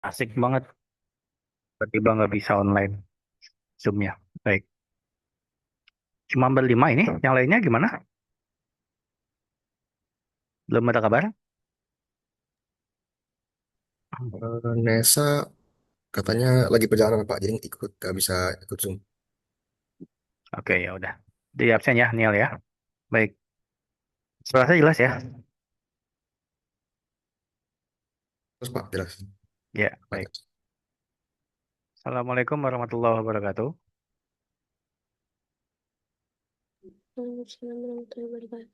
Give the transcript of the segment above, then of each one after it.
Asik banget. Tiba-tiba nggak bisa online Zoom-nya. Baik. Cuma berlima ini. Yang lainnya gimana? Belum ada kabar? Nesa katanya lagi perjalanan Pak, jadi ikut gak bisa ikut Zoom. Oke, ya udah. Di absen ya, Niel ya. Baik. Suara saya jelas ya? Terus Pak, jelas. Ya, Pak, baik. jelas. Assalamualaikum warahmatullahi wabarakatuh. Waalaikumsalam warahmatullahi wabarakatuh.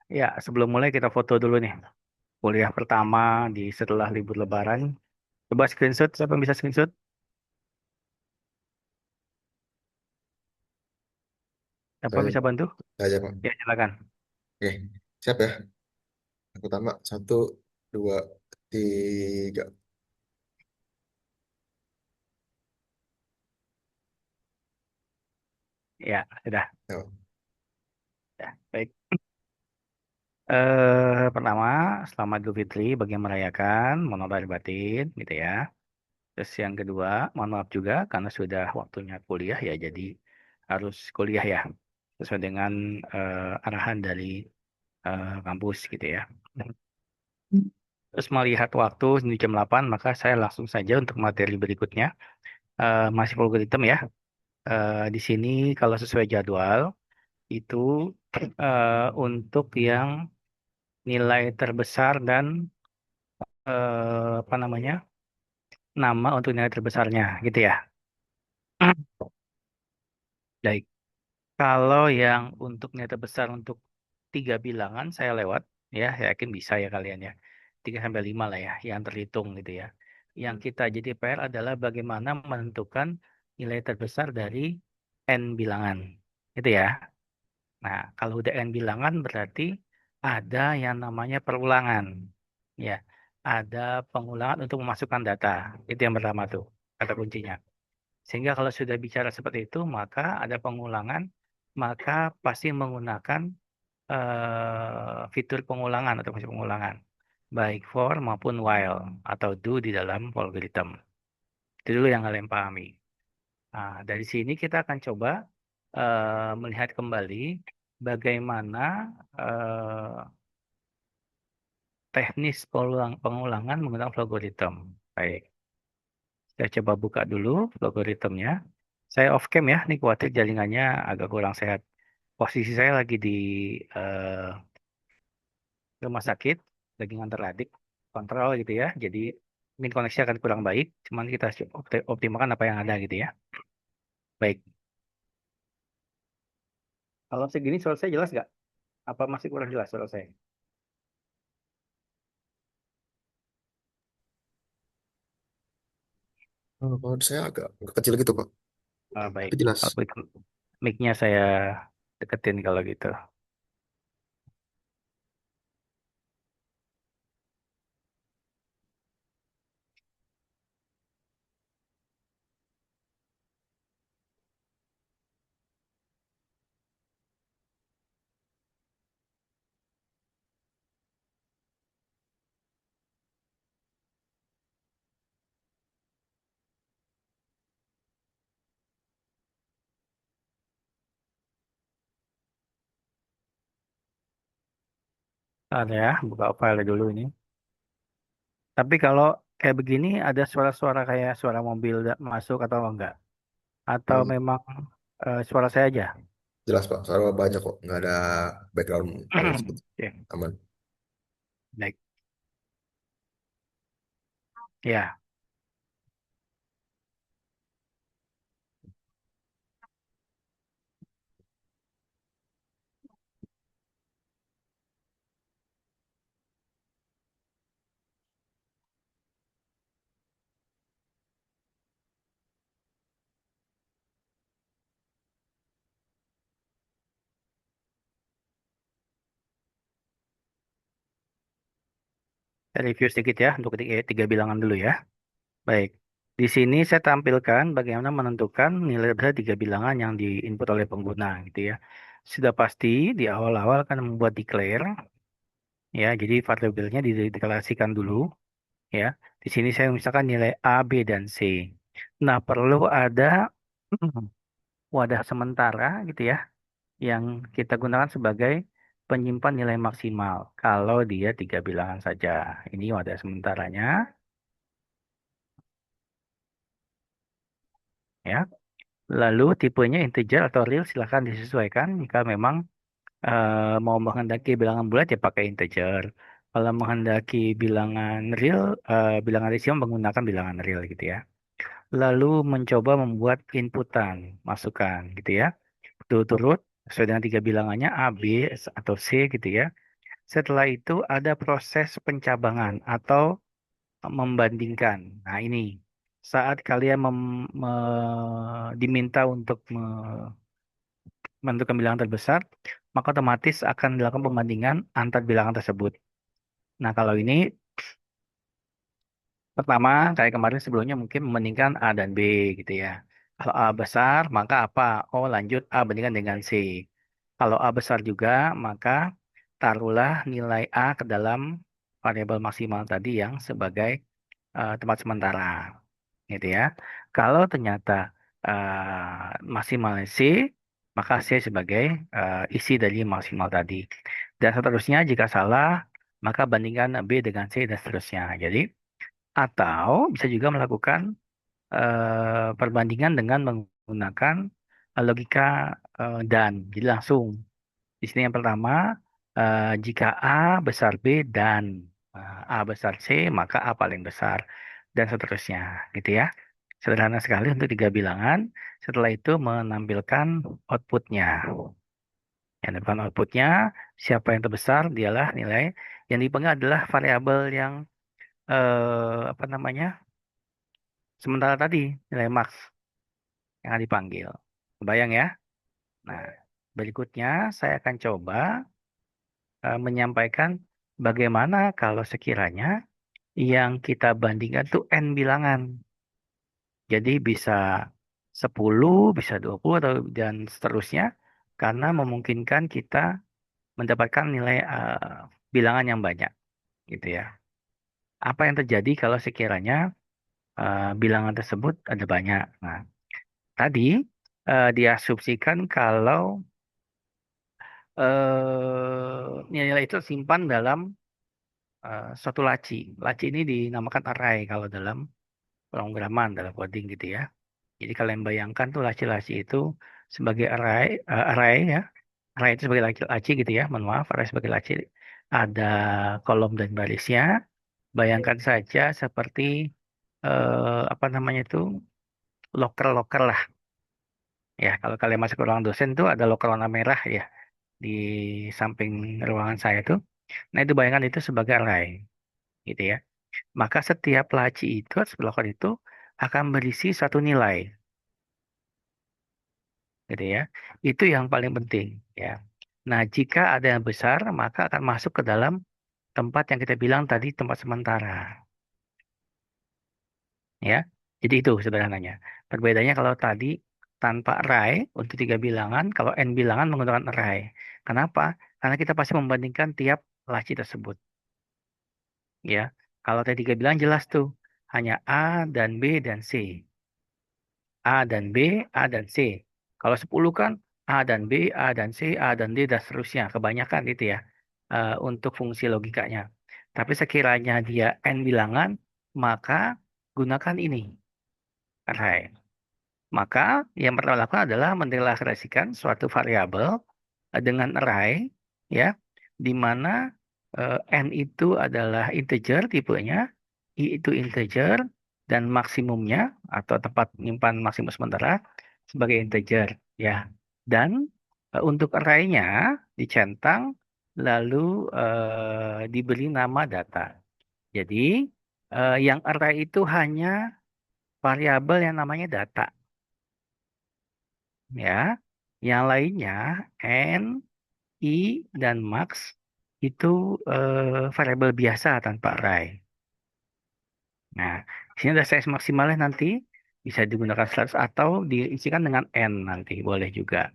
Ya, sebelum mulai kita foto dulu nih. Kuliah pertama di setelah libur Lebaran. Coba screenshot, siapa yang bisa screenshot? Siapa Saya, bisa bantu? saya aja Pak. Ya, silakan. Oke, siap ya. Yang pertama, satu, dua, tiga. Ya, sudah. Ya, Ya, baik. Pertama, selamat Idul Fitri bagi yang merayakan, mohon maaf lahir batin, gitu ya. Terus yang kedua, mohon maaf juga karena sudah waktunya kuliah ya, jadi harus kuliah ya, sesuai dengan arahan dari kampus gitu ya. Terus melihat waktu di jam 8, maka saya langsung saja untuk materi berikutnya. Masih algoritma ya. Di sini kalau sesuai jadwal, itu untuk yang nilai terbesar dan apa namanya, nama untuk nilai terbesarnya gitu ya. Baik. Kalau yang untuk nilai terbesar untuk tiga bilangan saya lewat ya, saya yakin bisa ya kalian ya. 3 sampai 5 lah ya yang terhitung gitu ya. Yang kita jadi PR adalah bagaimana menentukan nilai terbesar dari n bilangan. Itu ya. Nah, kalau udah n bilangan berarti ada yang namanya perulangan. Ya, ada pengulangan untuk memasukkan data. Itu yang pertama tuh, kata kuncinya. Sehingga kalau sudah bicara seperti itu, maka ada pengulangan, maka pasti menggunakan fitur pengulangan atau fungsi pengulangan, baik for maupun while atau do di dalam algoritma. Itu dulu yang kalian pahami. Nah, dari sini kita akan coba melihat kembali bagaimana teknis pengulangan menggunakan algoritma. Baik, saya coba buka dulu algoritmnya. Saya off cam ya, ini khawatir jaringannya agak kurang sehat. Posisi saya lagi di eh, rumah sakit, lagi ngantar adik, kontrol gitu ya. Jadi mungkin koneksi akan kurang baik, cuman kita optimalkan apa yang ada gitu ya. Baik, kalau segini suara saya jelas nggak? Apa masih kurang jelas suara saya? kalau saya agak kecil gitu Pak, Baik, tapi jelas. kalau itu mic-nya saya deketin kalau gitu. Ada ya, buka file dulu ini. Tapi kalau kayak begini ada suara-suara kayak suara mobil masuk atau enggak? Atau Hmm, memang suara saya aja? jelas Pak, soalnya banyak kok, nggak ada background noise gitu. Oke, Aman. baik. Ya, saya review sedikit ya untuk tiga bilangan dulu ya. Baik. Di sini saya tampilkan bagaimana menentukan nilai besar tiga bilangan yang diinput oleh pengguna gitu ya. Sudah pasti di awal-awal akan membuat declare ya. Jadi variabelnya dideklarasikan dulu ya. Di sini saya misalkan nilai A, B, dan C. Nah, perlu ada wadah sementara gitu ya yang kita gunakan sebagai penyimpan nilai maksimal kalau dia tiga bilangan saja. Ini wadah sementaranya ya. Lalu tipenya integer atau real silahkan disesuaikan jika memang mau menghendaki bilangan bulat ya pakai integer. Kalau menghendaki bilangan real, bilangan ratio menggunakan bilangan real gitu ya. Lalu mencoba membuat inputan, masukan gitu ya. Turut-turut sesuai dengan tiga bilangannya A, B, atau C gitu ya. Setelah itu ada proses pencabangan atau membandingkan. Nah ini saat kalian diminta untuk menentukan bilangan terbesar, maka otomatis akan dilakukan pembandingan antar bilangan tersebut. Nah, kalau ini pertama, kayak kemarin sebelumnya mungkin membandingkan A dan B gitu ya. Kalau A besar, maka apa? Oh, lanjut A bandingkan dengan C. Kalau A besar juga, maka taruhlah nilai A ke dalam variabel maksimal tadi yang sebagai tempat sementara. Gitu ya. Kalau ternyata maksimalnya C, maka C sebagai isi dari maksimal tadi. Dan seterusnya jika salah, maka bandingkan B dengan C dan seterusnya. Jadi, atau bisa juga melakukan perbandingan dengan menggunakan logika dan. Jadi langsung. Di sini yang pertama, jika A besar B dan A besar C, maka A paling besar. Dan seterusnya. Gitu ya. Sederhana sekali untuk tiga bilangan. Setelah itu menampilkan outputnya. Yang depan outputnya, siapa yang terbesar, dialah nilai. Yang dipegang adalah variabel yang, apa namanya, sementara tadi, nilai max yang akan dipanggil. Kebayang ya? Nah, berikutnya saya akan coba menyampaikan bagaimana kalau sekiranya yang kita bandingkan tuh N bilangan. Jadi bisa 10, bisa 20 atau dan seterusnya karena memungkinkan kita mendapatkan nilai bilangan yang banyak gitu ya. Apa yang terjadi kalau sekiranya bilangan tersebut ada banyak? Nah, tadi diasumsikan kalau nilai-nilai itu simpan dalam suatu laci. Laci ini dinamakan array kalau dalam pemrograman, dalam coding gitu ya. Jadi kalian bayangkan tuh laci-laci itu sebagai array ya. Array itu sebagai laci gitu ya. Mohon maaf, array sebagai laci. Ada kolom dan barisnya. Bayangkan saja seperti apa namanya itu loker-loker lah. Ya, kalau kalian masuk ke ruang dosen tuh ada loker warna merah ya di samping ruangan saya tuh. Nah, itu bayangkan itu sebagai array gitu ya. Maka setiap laci itu, atau loker itu akan berisi satu nilai gitu ya. Itu yang paling penting ya. Nah, jika ada yang besar, maka akan masuk ke dalam tempat yang kita bilang tadi tempat sementara ya. Jadi itu sederhananya. Perbedaannya kalau tadi tanpa array untuk tiga bilangan, kalau n bilangan menggunakan array. Kenapa? Karena kita pasti membandingkan tiap laci tersebut ya. Kalau tadi tiga bilangan jelas tuh hanya A dan B dan C. A dan B, A dan C. Kalau 10 kan A dan B, A dan C, A dan D, dan seterusnya. Kebanyakan itu ya. untuk fungsi logikanya. Tapi sekiranya dia n bilangan, maka gunakan ini, array. Maka yang pertama lakukan adalah mendeklarasikan suatu variabel dengan array, ya, di mana n itu adalah integer tipenya, i itu integer, dan maksimumnya atau tempat menyimpan maksimum sementara sebagai integer, ya. Dan untuk array-nya dicentang lalu diberi nama data. Jadi yang array itu hanya variabel yang namanya data, ya. Yang lainnya n, i, dan max itu variabel biasa tanpa array. Nah, di sini ada size maksimalnya nanti bisa digunakan 100 atau diisikan dengan n nanti boleh juga.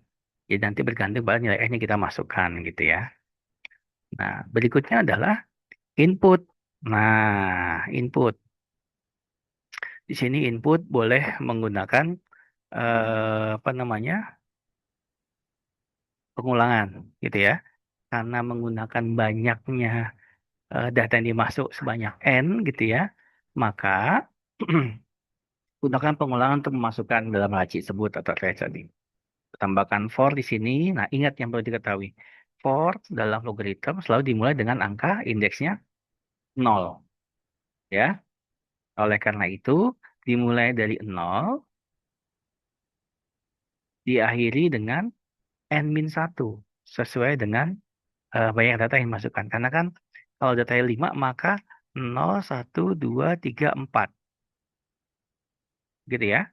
Jadi nanti bergantung pada nilai n yang kita masukkan gitu ya. Nah, berikutnya adalah input. Nah, input. Di sini input boleh menggunakan apa namanya? Pengulangan gitu ya. Karena menggunakan banyaknya data yang dimasuk sebanyak n gitu ya, maka gunakan pengulangan untuk memasukkan dalam laci sebut atau array tadi. Tambahkan for di sini. Nah, ingat yang perlu diketahui. For dalam logaritma selalu dimulai dengan angka indeksnya 0. Ya. Oleh karena itu, dimulai dari 0, diakhiri dengan n-1. Sesuai dengan banyak data yang dimasukkan. Karena kan kalau datanya 5, maka 0, 1, 2, 3, 4. Gitu ya.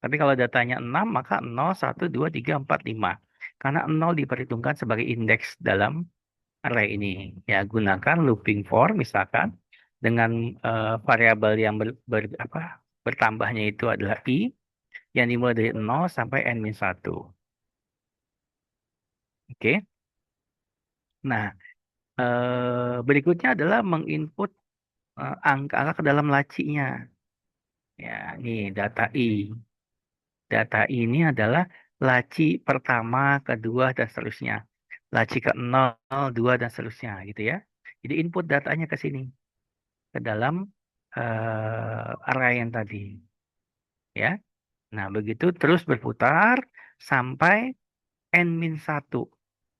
Tapi kalau datanya 6, maka 0, 1, 2, 3, 4, 5. Karena 0 diperhitungkan sebagai indeks dalam array ini. Ya, gunakan looping for misalkan dengan variabel yang bertambahnya itu adalah i yang dimulai dari 0 sampai n-1. Oke. Nah, berikutnya adalah menginput angka-angka ke dalam lacinya. Ya, ini data i. Data ini adalah laci pertama, kedua, dan seterusnya. Laci ke 0, 2, dan seterusnya gitu ya. Jadi input datanya ke sini, ke dalam array yang tadi. Ya. Nah, begitu terus berputar sampai n-1.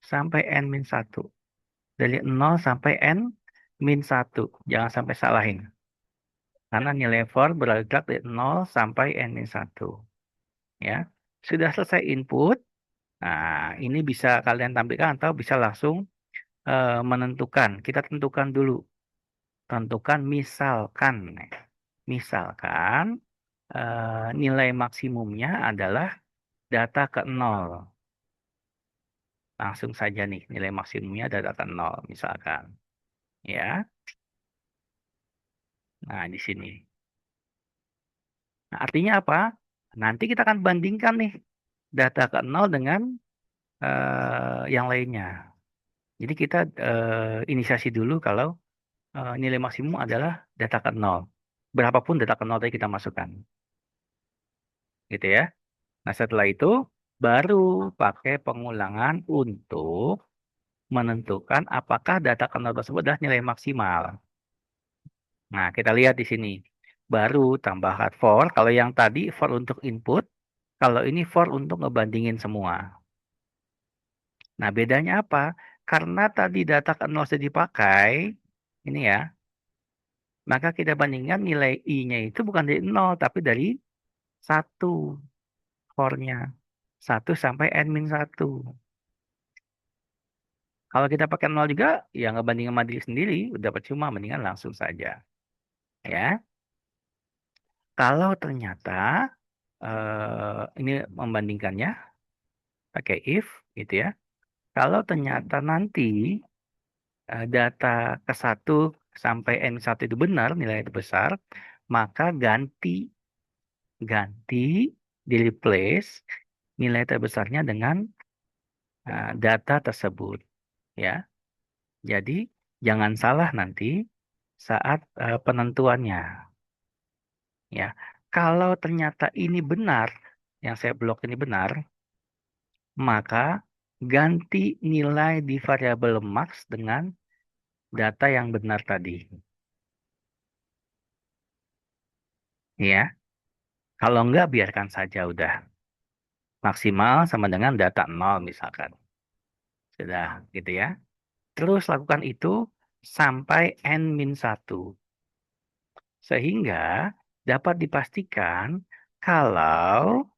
Sampai n-1. Dari 0 sampai n-1. Jangan sampai salahin. Karena nilai for bergerak dari 0 sampai n-1. Ya. Sudah selesai input. Nah, ini bisa kalian tampilkan atau bisa langsung menentukan. Kita tentukan dulu. Tentukan misalkan nilai maksimumnya adalah data ke 0. Langsung saja nih nilai maksimumnya data ke 0 misalkan. Ya. Nah, di sini. Nah, artinya apa? Nanti kita akan bandingkan nih data ke 0 dengan yang lainnya. Jadi kita inisiasi dulu kalau nilai maksimum adalah data ke 0. Berapapun data ke 0 tadi kita masukkan. Gitu ya. Nah, setelah itu baru pakai pengulangan untuk menentukan apakah data ke 0 tersebut adalah nilai maksimal. Nah, kita lihat di sini. Baru tambahkan for. Kalau yang tadi for untuk input, kalau ini for untuk ngebandingin semua. Nah, bedanya apa? Karena tadi data ke 0 sudah dipakai, ini ya, maka kita bandingkan nilai i-nya itu bukan dari 0, tapi dari 1 for-nya. 1 sampai n-1. Kalau kita pakai 0 juga, ya ngebanding sama diri sendiri, udah percuma, mendingan langsung saja. Ya, kalau ternyata ini membandingkannya pakai if, gitu ya. Kalau ternyata nanti data ke 1 sampai n-1 itu benar, nilai itu besar, maka ganti di replace nilai terbesarnya dengan data tersebut, ya. Jadi jangan salah nanti saat penentuannya, ya. Kalau ternyata ini benar, yang saya blok ini benar, maka Ganti nilai di variabel max dengan data yang benar tadi. Ya, kalau enggak biarkan saja udah. Maksimal sama dengan data nol misalkan. Sudah gitu ya. Terus lakukan itu sampai n-1. Sehingga dapat dipastikan kalau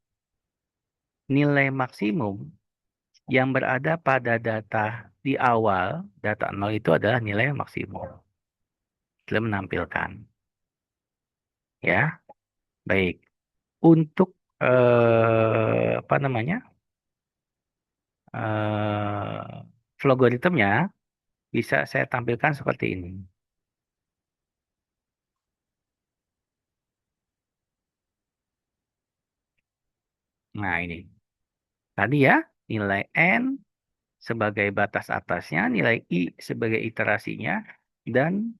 nilai maksimum yang berada pada data di awal, data nol itu adalah nilai maksimum. Kita menampilkan. Ya, baik. Untuk apa namanya? Logaritmnya bisa saya tampilkan seperti ini. Nah, ini. Tadi ya, nilai n sebagai batas atasnya, nilai i sebagai iterasinya, dan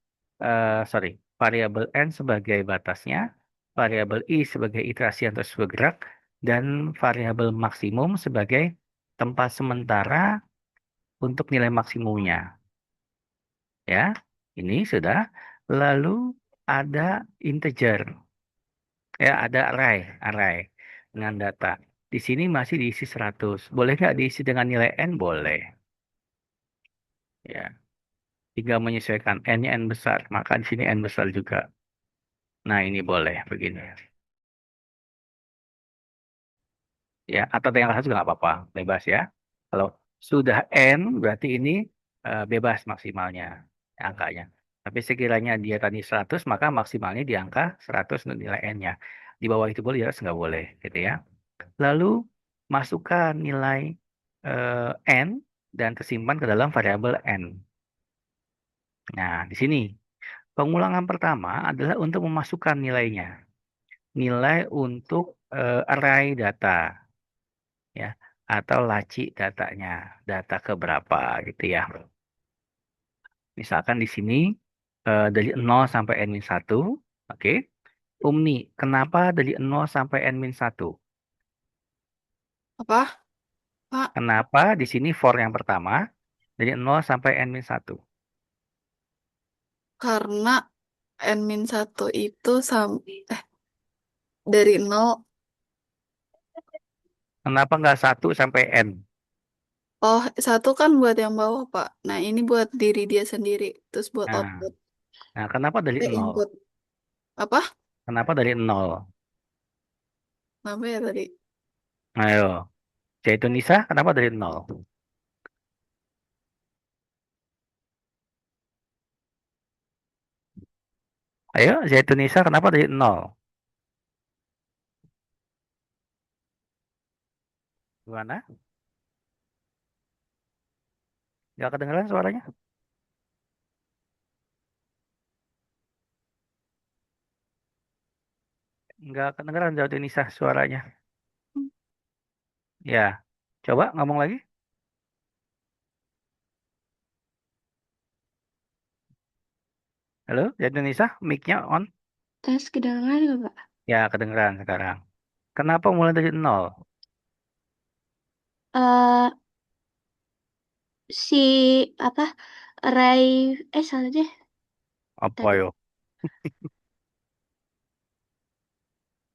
sorry, variabel n sebagai batasnya, variabel i sebagai iterasi yang terus bergerak, dan variabel maksimum sebagai tempat sementara untuk nilai maksimumnya. Ya, ini sudah. Lalu ada integer, ya ada array dengan data. Di sini masih diisi 100. Boleh nggak diisi dengan nilai n? Boleh. Ya. Tinggal menyesuaikan n-nya n besar, maka di sini n besar juga. Nah, ini boleh begini. Ya, atau yang lain juga nggak apa-apa, bebas ya. Kalau sudah n, berarti ini bebas maksimalnya angkanya. Tapi sekiranya dia tadi 100, maka maksimalnya di angka 100 untuk nilai n-nya. Di bawah itu boleh, di atas nggak boleh, gitu ya. Lalu masukkan nilai n dan tersimpan ke dalam variabel n. Nah, di sini pengulangan pertama adalah untuk memasukkan nilainya. Nilai untuk array data ya atau laci datanya, data keberapa gitu ya. Misalkan di sini dari 0 sampai n-1, oke. Umni, kenapa dari 0 sampai n-1? Apa, Pak? Kenapa di sini for yang pertama dari 0 sampai n-1? Karena n-1 itu dari nol. Kenapa nggak 1 sampai n? Oh, satu kan buat yang bawah, Pak. Nah, ini buat diri dia sendiri. Terus buat Nah, output. nah, kenapa dari 0? Input. Apa? Kenapa dari 0? Apa ya tadi? Ayo, Zaitun Nisa, kenapa dari 0? Ayo, Zaitun Nisa, kenapa dari 0? Gimana? Nggak kedengeran suaranya? Nggak kedengeran Zaitun Nisa suaranya. Ya, coba ngomong lagi. Halo, Zaitun Nisa, mic-nya on. Tes kedengaran nggak, Pak? Ya, kedengeran sekarang. Kenapa mulai dari 0? eh si apa Ray salah deh Apa tadi. yo?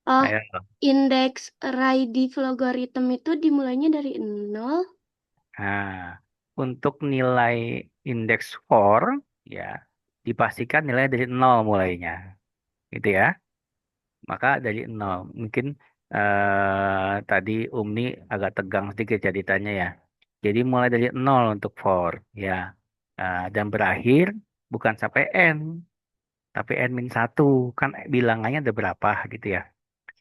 Oh, Ayo. indeks Ray di logaritm itu dimulainya dari nol. Nah, untuk nilai indeks for, ya, dipastikan nilai dari 0 mulainya. Gitu ya. Maka dari 0. Mungkin tadi Umni agak tegang sedikit ceritanya ya. Jadi mulai dari 0 untuk for, ya. Dan berakhir bukan sampai n, tapi n-1. Kan bilangannya ada berapa gitu ya.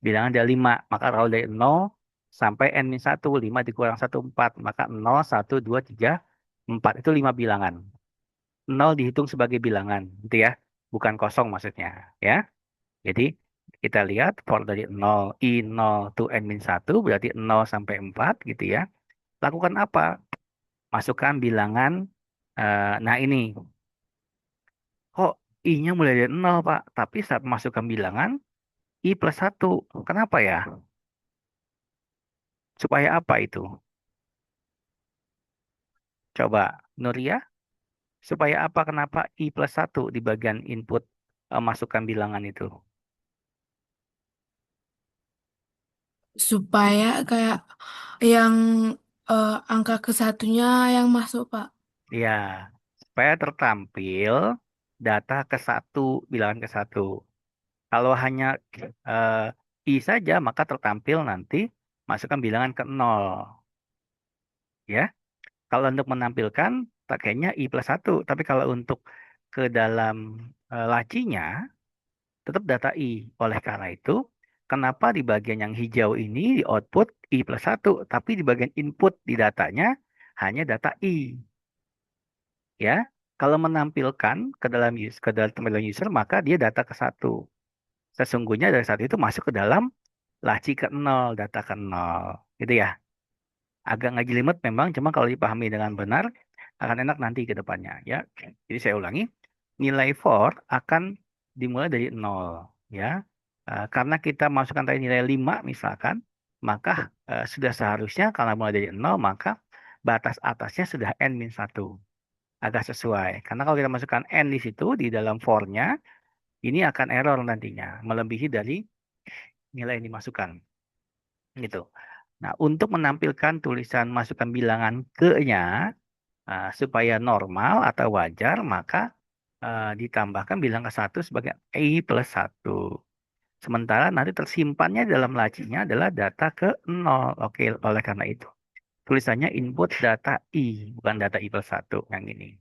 Bilangan ada 5. Maka kalau dari 0 sampai n-1, 5 dikurang 1, 4. Maka 0, 1, 2, 3, 4. Itu 5 bilangan. 0 dihitung sebagai bilangan, gitu ya. Bukan kosong maksudnya, ya. Jadi kita lihat for dari 0, I0 to n-1 berarti 0 sampai 4 gitu ya. Lakukan apa? Masukkan bilangan, nah ini, kok I-nya mulai dari 0 Pak? Tapi saat masukkan bilangan, I+1. Kenapa ya? Supaya apa itu? Coba, Nuria, supaya apa, kenapa I+1 di bagian input masukkan bilangan itu? Supaya kayak yang angka kesatunya yang masuk, Pak. Ya, supaya tertampil data ke satu, bilangan ke satu. Kalau hanya eh, I saja, maka tertampil nanti masukkan bilangan ke nol. Ya, kalau untuk menampilkan pakainya I+1. Tapi kalau untuk ke dalam lacinya, tetap data I. Oleh karena itu, kenapa di bagian yang hijau ini di output I+1, tapi di bagian input di datanya hanya data I. Ya, kalau menampilkan ke dalam tampilan user, maka dia data ke satu. Sesungguhnya dari satu itu masuk ke dalam laci ke nol, data ke nol. Gitu ya. Agak ngajelimet memang, cuma kalau dipahami dengan benar, akan enak nanti ke depannya. Ya, jadi saya ulangi, nilai for akan dimulai dari nol. Ya, karena kita masukkan tadi nilai 5 misalkan, maka sudah seharusnya karena mulai dari nol, maka batas atasnya sudah n-1. Agak sesuai. Karena kalau kita masukkan n di situ, di dalam for-nya, ini akan error nantinya, melebihi dari nilai yang dimasukkan. Gitu. Nah, untuk menampilkan tulisan masukkan bilangan ke-nya, supaya normal atau wajar, maka ditambahkan bilangan ke satu sebagai I+1. Sementara nanti tersimpannya dalam lacinya adalah data ke nol. Oke, oleh karena itu. Tulisannya input data I, bukan data I+1 yang ini.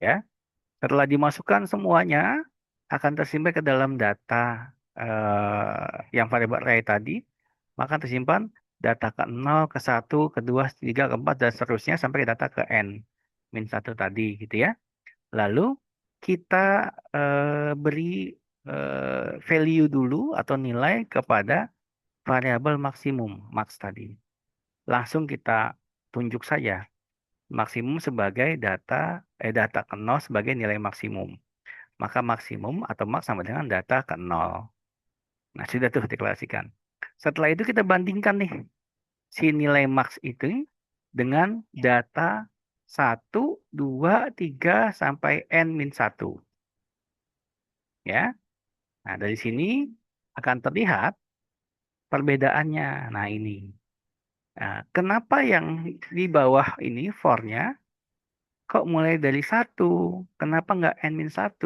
Ya. Setelah dimasukkan semuanya, akan tersimpan ke dalam data yang variabel array tadi, maka tersimpan data ke nol, ke satu, ke 2, 3, ke 4, dan seterusnya sampai ke data ke n-1 tadi gitu ya. Lalu kita beri value dulu atau nilai kepada variabel maksimum, max tadi. Langsung kita tunjuk saja maksimum sebagai data ke nol sebagai nilai maksimum. Maka maksimum atau max sama dengan data ke nol. Nah, sudah tuh deklarasikan. Setelah itu kita bandingkan nih si nilai max itu dengan data 1, 2, 3 sampai n-1. Ya. Nah, dari sini akan terlihat perbedaannya. Nah, ini. Nah, kenapa yang di bawah ini for-nya kok mulai dari 1? Kenapa nggak n-1?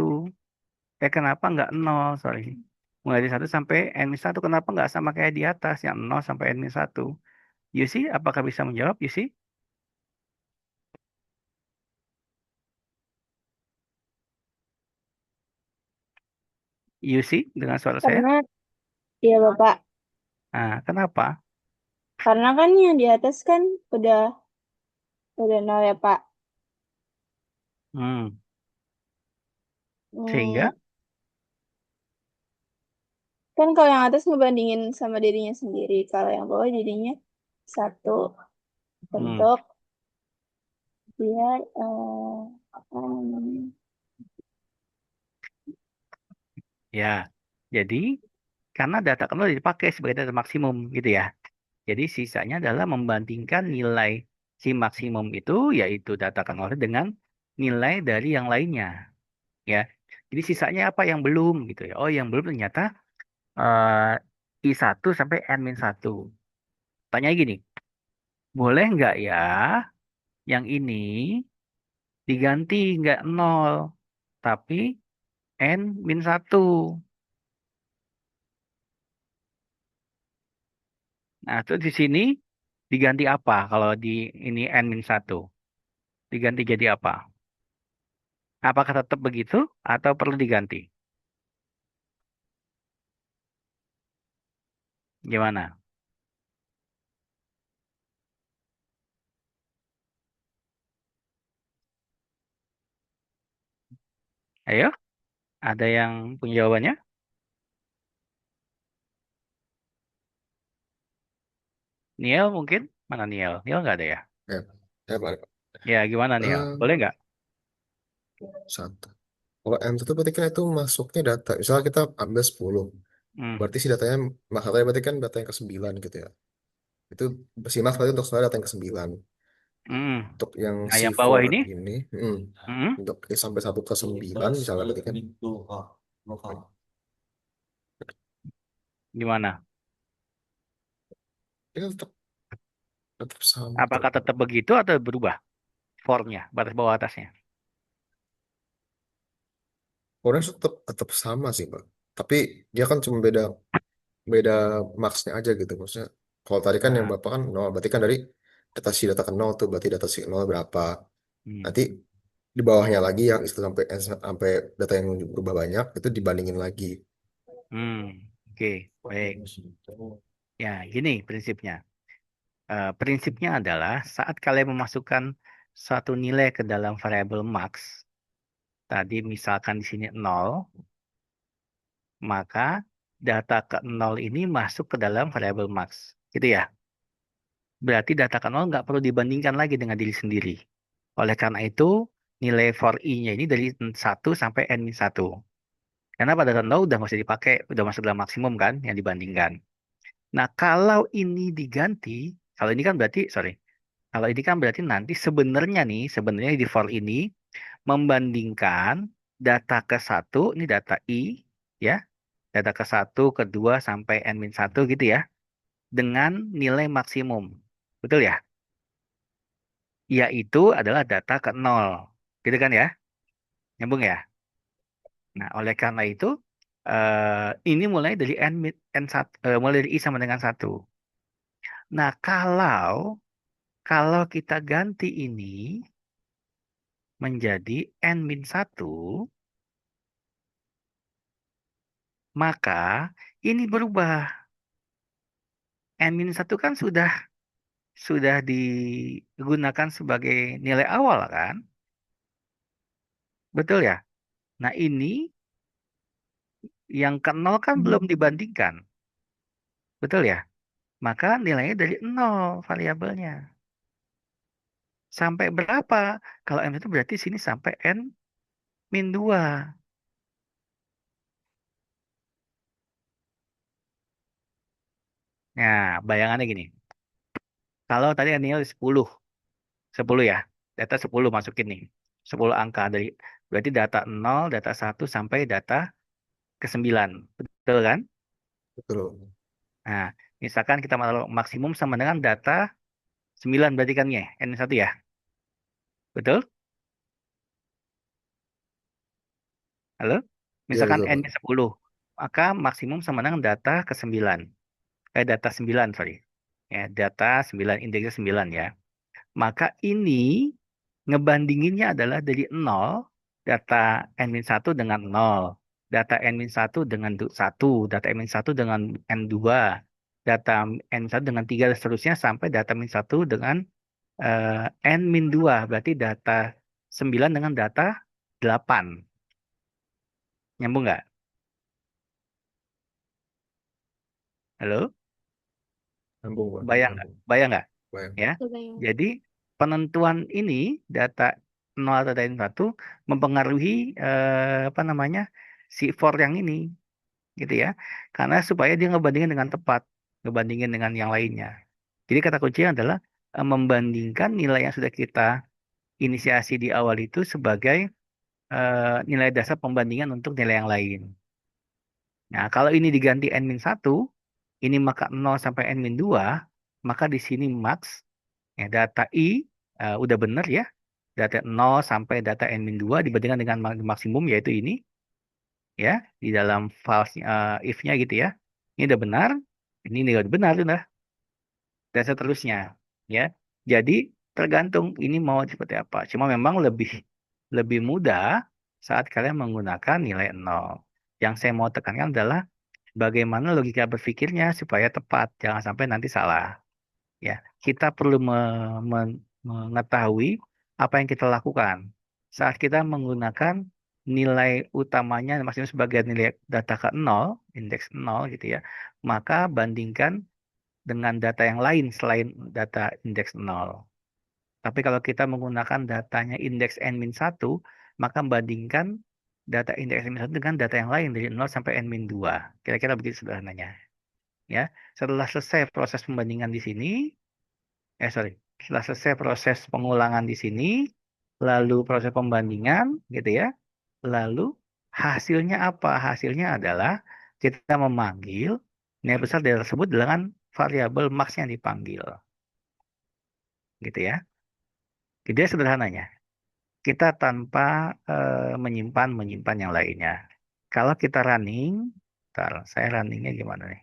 Kenapa nggak nol? Sorry. Mulai dari 1 sampai n-1. Kenapa nggak sama kayak di atas yang nol sampai n-1? Yusi, apakah bisa menjawab, Yusi? Yusi, dengan suara saya. Karena ya Bapak, Nah, kenapa? karena kan yang di atas kan udah nol ya Pak. Hmm, Hmm, sehingga, kan kalau yang atas ngebandingin sama dirinya sendiri, kalau yang bawah jadinya satu hmm, bentuk dia apa namanya? ya. Jadi, karena data kernel dipakai sebagai data maksimum, gitu ya. Jadi, sisanya adalah membandingkan nilai si maksimum itu, yaitu data kernel dengan nilai dari yang lainnya, ya. Jadi, sisanya apa yang belum, gitu ya. Oh, yang belum ternyata I1 sampai N-1. Tanya gini, boleh nggak ya yang ini diganti nggak nol, tapi N-1? Nah, terus di sini diganti apa kalau di ini N-1? Diganti jadi apa? Apakah tetap begitu atau perlu diganti? Gimana? Ayo, ada yang punya jawabannya? Niel mungkin? Mana Niel? Niel nggak ada ya? Ya, ya Pak. Ya, gimana Niel? Eh, Boleh nggak? satu. Kalau M1 berarti kan itu masuknya data. Misalnya kita ambil 10. Hmm, Berarti si datanya, makanya berarti kan data yang ke-9 gitu ya. Itu si Max berarti untuk sebenarnya data yang ke-9. Hmm. Untuk yang Nah, yang bawah C4 ini, ini, hmm, untuk sampai 1 ke 9 misalnya berarti kan gimana? ini tetap tetap sama Apakah tetap begitu atau berubah formnya, batas bawah atasnya? Orangnya tetap tetap sama sih Pak. Tapi dia kan cuma beda beda marksnya aja gitu. Maksudnya kalau tadi kan yang Nah, Bapak kan nol, berarti kan dari data ke nol tuh berarti data si nol berapa. hmm, Nanti di bawahnya lagi yang itu sampai data yang berubah banyak itu dibandingin lagi. hmm, oke, baik. Ya, gini prinsipnya. Prinsipnya adalah saat kalian memasukkan suatu nilai ke dalam variabel max, tadi misalkan di sini 0, maka data ke 0 ini masuk ke dalam variabel max. Gitu ya. Berarti data ke 0 nggak perlu dibandingkan lagi dengan diri sendiri. Oleh karena itu, nilai for i-nya ini dari 1 sampai n-1. Karena pada data 0 udah nggak usah dipakai, udah masuk dalam maksimum kan yang dibandingkan. Nah, kalau ini diganti, kalau ini kan berarti, sorry, kalau ini kan berarti nanti sebenarnya di for ini membandingkan data ke satu, ini data i, ya, data ke satu, kedua sampai n-1 gitu ya, dengan nilai maksimum. Betul ya? Yaitu adalah data ke nol. Gitu kan ya? Nyambung ya? Nah, oleh karena itu, ini mulai dari n1, mulai dari i sama dengan satu. Nah, kalau kita ganti ini menjadi n-1, maka ini berubah. N-1 kan sudah digunakan sebagai nilai awal kan? Betul ya? Nah, ini yang ke nol kan belum dibandingkan. Betul ya? Maka nilainya dari nol variabelnya. Sampai berapa? Kalau n itu berarti sini sampai n-2. Nah, bayangannya gini. Kalau tadi nilai 10, 10 ya. Data 10 masukin nih. 10 angka dari berarti data 0, data 1 sampai data ke 9. Betul kan? Betul. Nah, misalkan kita mau maksimum sama dengan data 9 berarti kan ya, N1 ya. Betul? Halo? Iya Misalkan betul Pak. N-nya 10, maka maksimum sama dengan data ke 9. Data 9, sorry. Ya, data 9, indeksnya 9 ya. Maka ini ngebandinginnya adalah dari 0, data N-1 dengan 0, data N-1 dengan 1, data N-1 dengan N2, data N-1 dengan 3, dan seterusnya sampai data N-1 dengan N-2. Berarti data 9 dengan data 8. Nyambung nggak? Halo? Nyambung Pak. Bayang nggak? Nyambung. Bayang nggak? Bayang. Ya. Kebayang. Jadi penentuan ini data 0 atau data 1 mempengaruhi apa namanya si for yang ini gitu ya. Karena supaya dia ngebandingin dengan tepat, ngebandingin dengan yang lainnya. Jadi kata kuncinya adalah membandingkan nilai yang sudah kita inisiasi di awal itu sebagai nilai dasar pembandingan untuk nilai yang lain. Nah, kalau ini diganti n-1, ini maka 0 sampai n-2, maka di sini max, ya, data i udah benar ya. Data 0 sampai data n-2 dibandingkan dengan maksimum yaitu ini, ya, di dalam file if-nya gitu ya. Ini udah benar, ini udah benar sudah. Dan seterusnya, ya. Jadi tergantung ini mau seperti apa. Cuma memang lebih lebih mudah saat kalian menggunakan nilai 0. Yang saya mau tekankan adalah bagaimana logika berpikirnya supaya tepat, jangan sampai nanti salah. Ya, kita perlu mengetahui apa yang kita lakukan saat kita menggunakan nilai utamanya maksudnya sebagai nilai data ke 0, indeks 0 gitu ya. Maka bandingkan dengan data yang lain selain data indeks 0. Tapi kalau kita menggunakan datanya indeks n-1, maka bandingkan data indeks n-1 dengan data yang lain dari 0 sampai n-2. Kira-kira begitu sederhananya. Ya, setelah selesai proses pembandingan di sini, sorry, Setelah selesai proses pengulangan di sini, lalu proses pembandingan, gitu ya. Lalu hasilnya apa? Hasilnya adalah kita memanggil nilai besar dari tersebut dengan variabel max yang dipanggil, gitu ya. Jadi sederhananya, kita tanpa menyimpan yang lainnya. Kalau kita running, ntar saya runningnya gimana nih?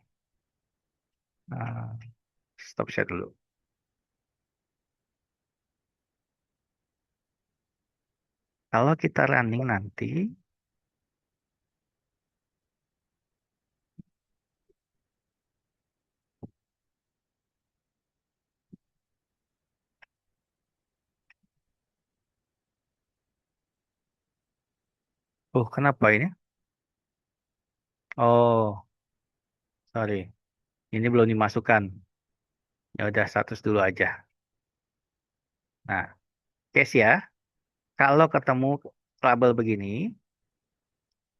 Nah, stop share dulu. Kalau kita running nanti, kenapa ini? Oh, sorry, ini belum dimasukkan. Ya udah status dulu aja. Nah, case ya, kalau ketemu trouble begini,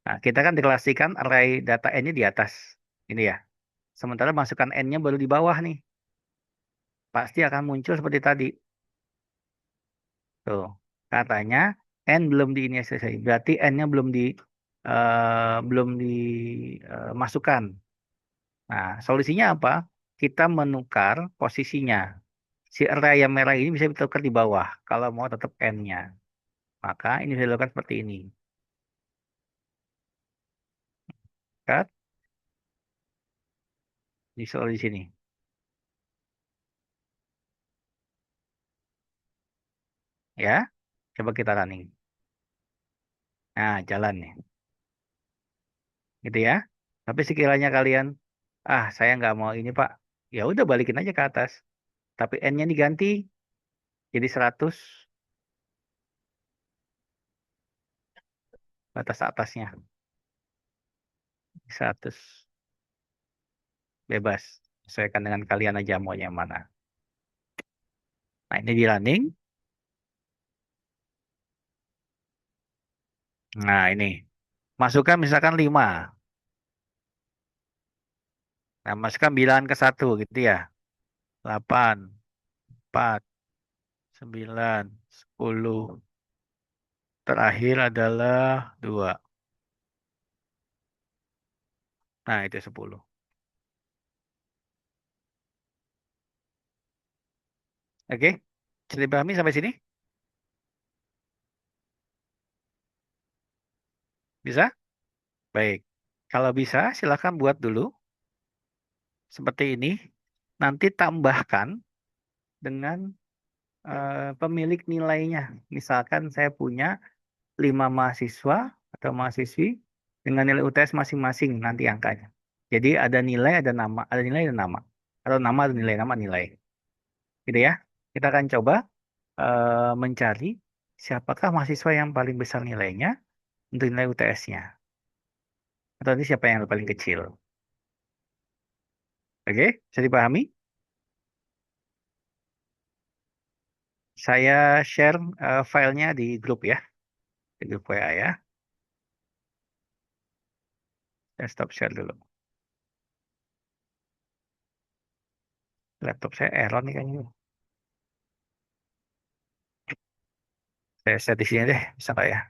nah kita kan deklarasikan array data n-nya di atas, ini ya. Sementara masukkan n-nya baru di bawah nih, pasti akan muncul seperti tadi. Tuh, katanya n belum diinisialisasi, berarti n-nya belum dimasukkan. Nah, solusinya apa? Kita menukar posisinya. Si array yang merah ini bisa ditukar di bawah kalau mau tetap n-nya. Maka ini bisa dilakukan seperti ini. Kan? Di sini. Ya, coba kita running. Nah, jalan nih. Gitu ya. Tapi sekiranya kalian, saya nggak mau ini Pak. Ya udah balikin aja ke atas. Tapi n-nya diganti jadi 100 batas atasnya. 100 bebas. Sesuaikan dengan kalian aja mau yang mana. Nah, ini di running. Nah, ini. Masukkan misalkan 5. Nah, masukkan bilangan ke 1 gitu ya. 8, 4, 9, 10. Terakhir adalah 2. Nah, itu 10. Oke? Bisa dipahami sampai sini? Bisa? Baik. Kalau bisa, silakan buat dulu. Seperti ini. Nanti tambahkan dengan pemilik nilainya. Misalkan saya punya 5 mahasiswa atau mahasiswi dengan nilai UTS masing-masing nanti angkanya. Jadi ada nilai, ada nama, ada nilai, ada nama. Atau nama, ada nilai, nama, nilai. Gitu ya. Kita akan coba mencari siapakah mahasiswa yang paling besar nilainya untuk nilai UTS-nya. Atau nanti siapa yang paling kecil. Oke, bisa dipahami? Saya share filenya di grup ya. Di grup WA ya. Saya stop share dulu. Laptop saya error nih kayaknya. Saya set di sini deh, bisa nggak ya?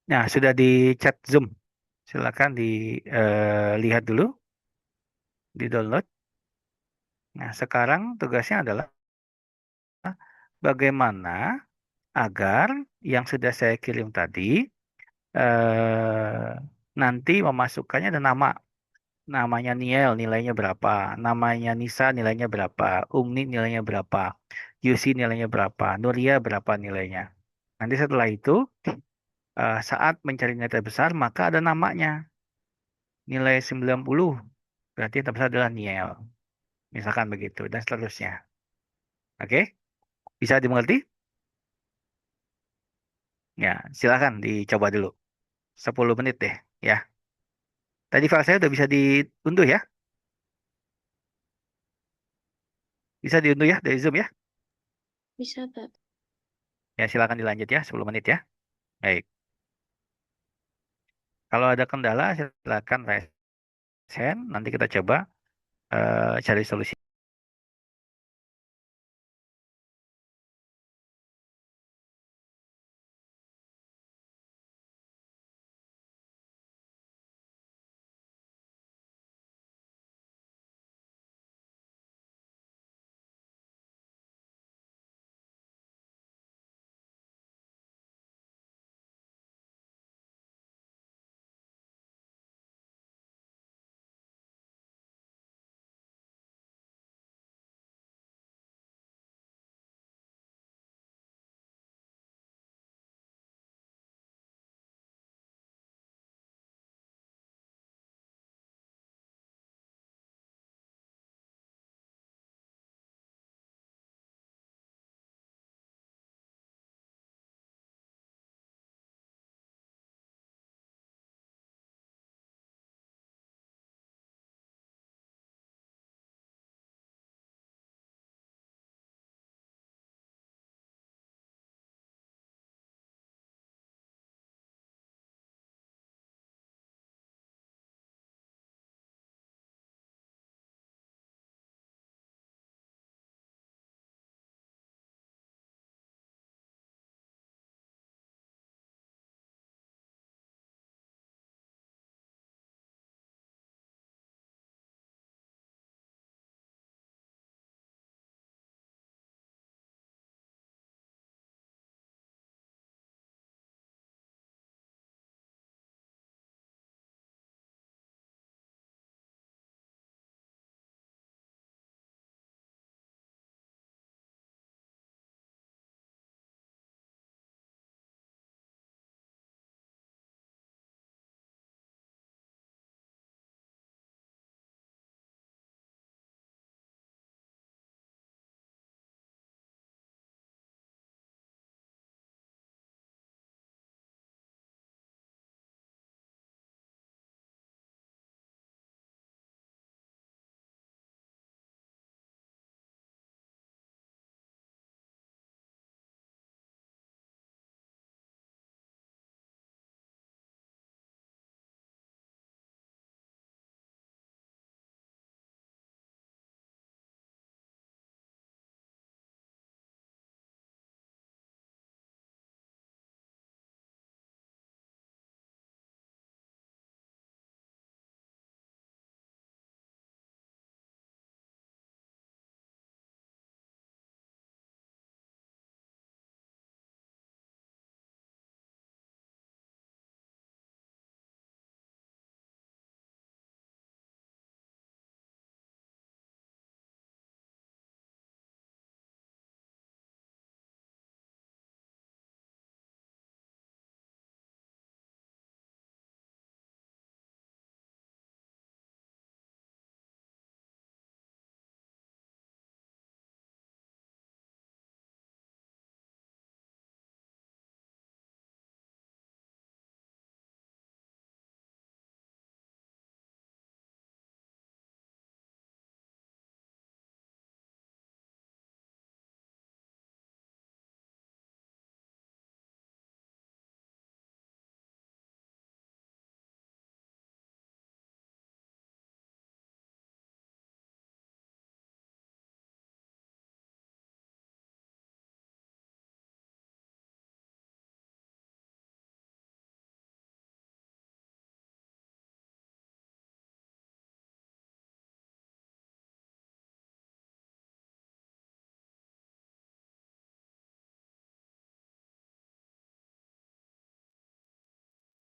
Nah, sudah di chat Zoom. Silakan dilihat dulu, di download. Nah, sekarang tugasnya adalah bagaimana agar yang sudah saya kirim tadi eh, nanti memasukkannya ada nama. Namanya Niel nilainya berapa, namanya Nisa nilainya berapa, Umni nilainya berapa, Yusi nilainya berapa, Nuria berapa nilainya. Nanti setelah itu saat mencari nilai terbesar maka ada namanya. Nilai 90 berarti yang terbesar adalah Niel. Misalkan begitu dan seterusnya. Oke, bisa dimengerti? Ya, silakan dicoba dulu. 10 menit deh, ya. Tadi file saya udah bisa diunduh ya? Bisa diunduh ya dari Zoom ya? Bisa, Pak. Ya, silakan dilanjut ya, 10 menit ya. Baik. Kalau ada kendala, silakan raise hand. Nanti kita coba cari solusi.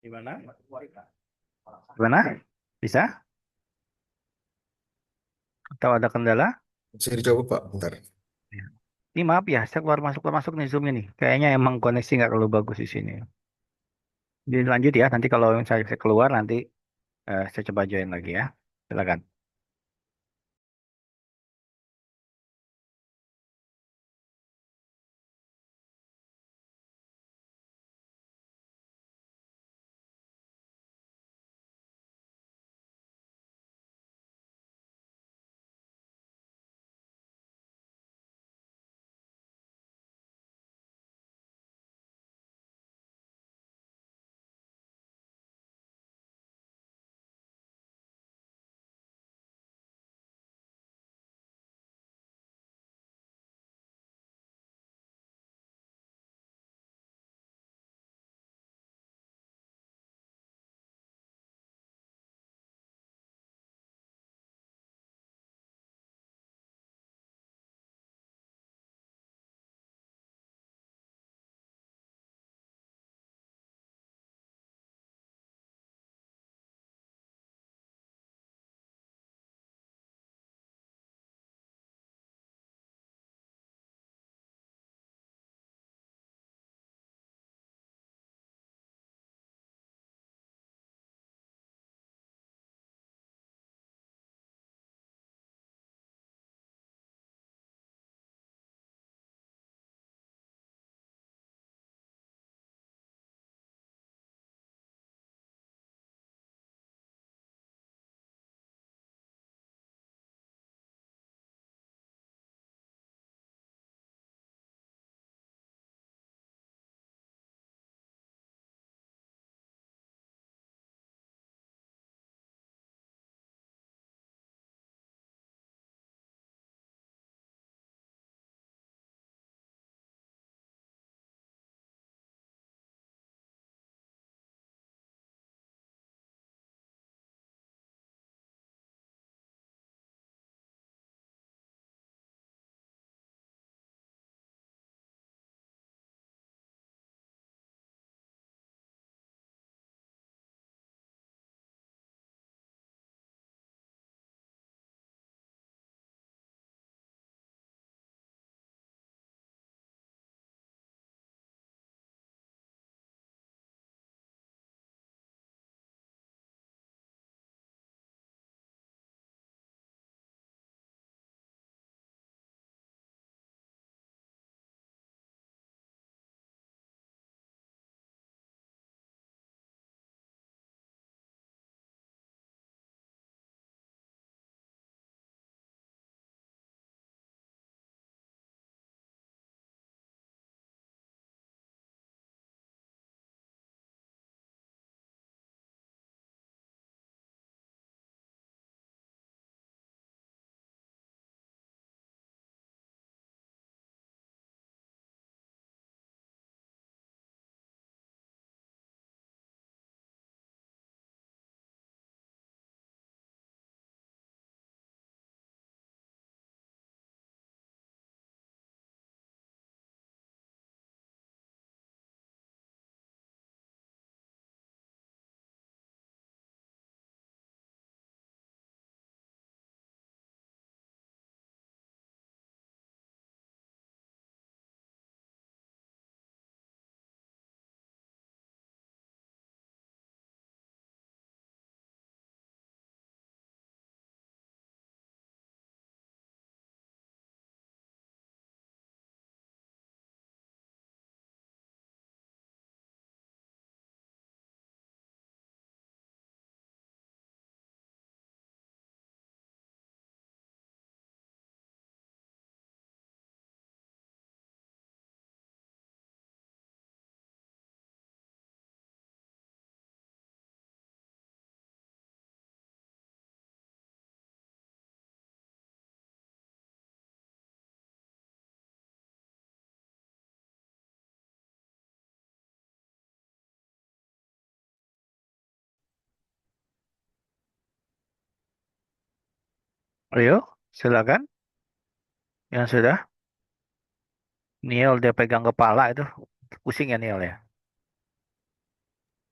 Gimana? Gimana? Bisa? Atau ada kendala? Bisa dicoba Pak, bentar. Ya. Ini maaf ya, saya keluar masuk nih Zoom ini. Kayaknya emang koneksi nggak terlalu bagus di sini. Jadi lanjut ya, nanti kalau saya keluar nanti saya coba join lagi ya. Silakan. Ayo, silakan. Yang sudah, Neil dia pegang kepala itu. Pusing ya Neil ya.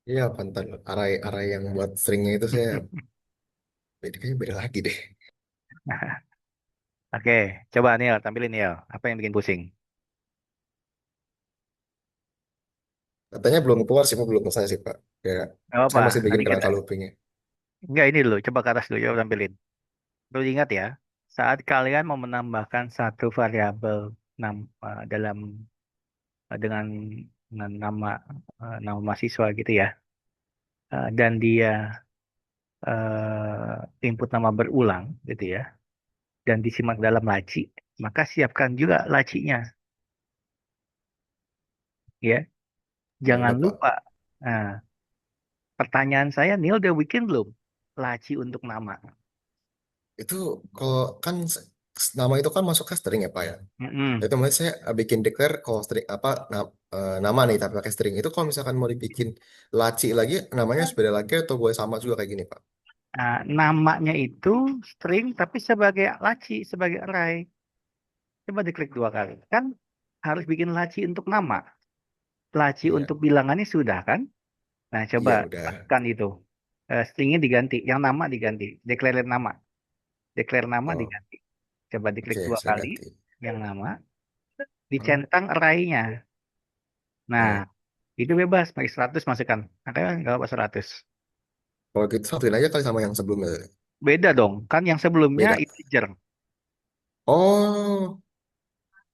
Iya, pantan arai yang buat stringnya itu saya kayaknya beda lagi deh. Oke, coba Neil, tampilin Neil. Apa yang bikin pusing? Katanya belum keluar sih, Pak. Belum selesai sih, Pak. Ya, Gak saya apa-apa. masih bikin Nanti kita, kerangka loopingnya. enggak ini dulu. Coba ke atas dulu, coba tampilin. Perlu diingat ya, saat kalian mau menambahkan satu variabel dalam dengan nama mahasiswa gitu ya, dan dia input nama berulang gitu ya, dan disimak dalam laci, maka siapkan juga lacinya, ya. Ya Jangan udah, Pak. lupa. Nah, pertanyaan saya, Neil udah bikin belum laci untuk nama? Itu kalau kan nama itu kan masuk ke string ya, Pak ya. Mm-mm. Itu maksudnya saya bikin declare kalau string apa nama nih tapi pakai string itu kalau misalkan mau dibikin laci lagi namanya harus beda lagi atau boleh sama juga kayak gini, Pak? Nah, namanya itu string tapi sebagai laci, sebagai array. Coba diklik 2 kali. Kan harus bikin laci untuk nama. Laci Iya. untuk bilangannya sudah kan? Nah, coba Iya udah. lakukan itu. Stringnya diganti, yang nama diganti. Declare nama. Declare nama Oh, diganti. Coba diklik oke, dua saya kali, ganti. yang nama. Hmm, Dicentang array-nya. Nah, iya. itu bebas. Pakai 100 masukkan. Makanya nggak apa 100. Kalau gitu satuin aja kali sama yang sebelumnya. Beda dong. Kan yang sebelumnya Beda. integer. Oh,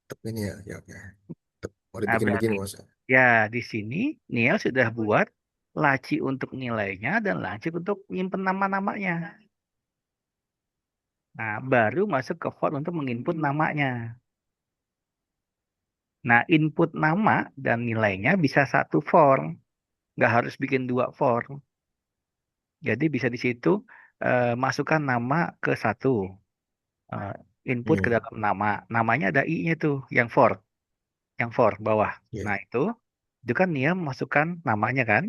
tapi ini ya, ya, ya. Mau Nah, dibikin begini berarti maksudnya. ya di sini Niel sudah buat laci untuk nilainya dan laci untuk nyimpen nama-namanya. Nah, baru masuk ke for untuk menginput namanya. Nah, input nama dan nilainya bisa satu for. Nggak harus bikin 2 for. Jadi bisa di situ masukkan nama ke satu. eh, Input ke Hmm, dalam nama. Namanya ada i-nya tuh, yang for. Yang for bawah. iya, Nah, itu kan Niel masukkan namanya kan.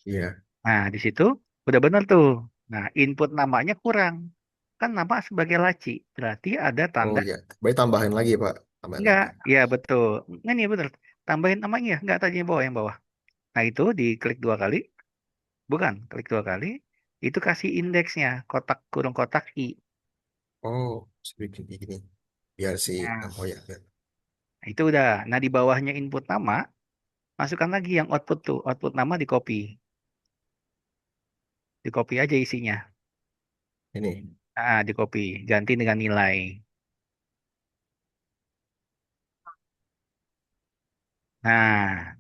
iya. Nah, di situ udah bener tuh. Nah, input namanya kurang. Kan nama sebagai laci. Berarti ada Oh tanda iya. Berarti tambahin lagi, Pak. Tambahin enggak. lagi. Ya, betul. Enggak nih, bener. Tambahin namanya. Enggak tadi yang bawah, yang bawah. Nah, itu diklik 2 kali. Bukan, klik 2 kali. Itu kasih indeksnya. Kotak, kurung kotak I. Oh, saya bikin kayak gini. Biar si, Nah, oh ya, ya. itu udah. Nah, di bawahnya input nama, masukkan lagi yang output tuh. Output nama di copy. Di copy aja isinya. Ini. Di copy. Ganti dengan nilai. Nah,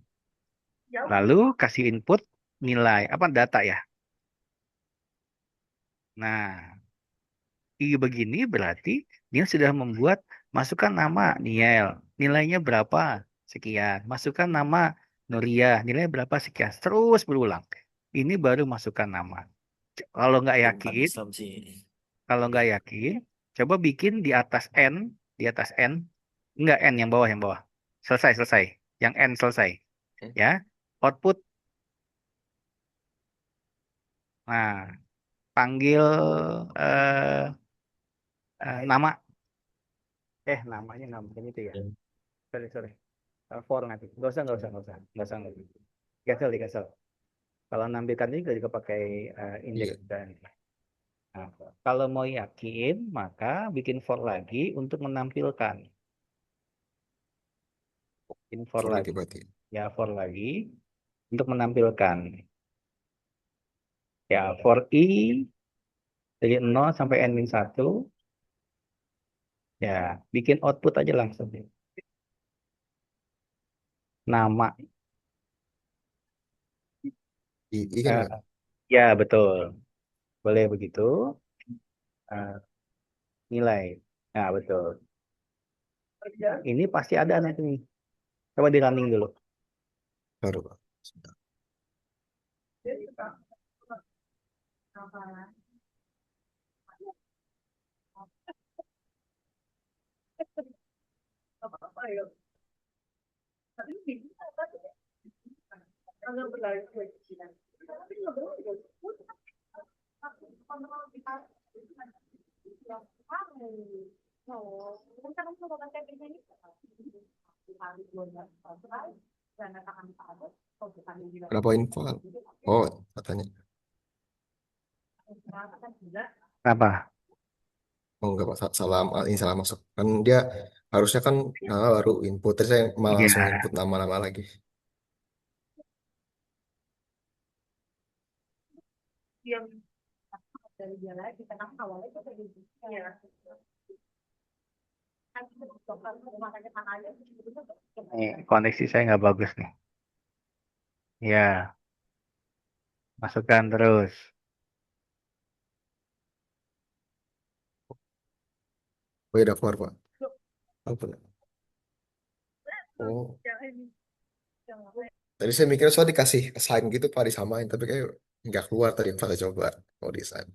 lalu kasih input nilai. Apa data ya? Nah, begini berarti dia sudah membuat masukkan nama Niel, nilainya berapa? Sekian. Masukkan nama Nuria, nilainya berapa? Sekian. Terus berulang. Ini baru masukkan nama. Kalau nggak yakin, kalau nggak yakin, coba bikin di atas N, di atas N, nggak N yang bawah, yang bawah. Selesai, selesai. Yang N selesai. Ya, output. Nah, panggil eh, nama. Namanya nggak mungkin itu ya. Sorry, sorry. For nanti. Nggak usah, nggak usah. Nggak usah, nggak usah. Cancel, di cancel. Kalau nampilkan ini juga pakai indeks Iya. dan nah, kalau mau yakin, maka bikin for lagi untuk menampilkan. Bikin for For lagi lagi. berarti. Ya, for lagi untuk menampilkan. Ya, for i dari 0 sampai n-1. Ya, bikin output aja langsung. Nama. I kan, Eh, Pak? ya, betul. Boleh begitu. Eh, Nilai. Nah, betul. Ini pasti ada nanti nih. Coba di running dulu. Baru, Pak. Berapa info? Oh, katanya. Apa? Oh, enggak, Pak. Salah, ini salah masuk. Kan dia harusnya kan nama baru input. Terus saya malah langsung Iya. input nama-nama lagi. Nih, koneksi saya nggak bagus nih. Ya, masukkan terus. Oh, ya udah keluar, Pak. Ampun. Oh, tadi saya mikir soal dikasih assign gitu, Pak, disamain. Tapi kayak nggak keluar tadi pas saya coba mau desain.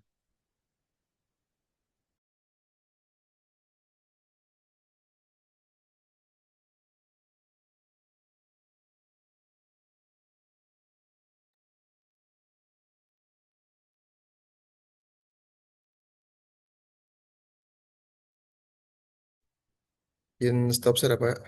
In stop share apa?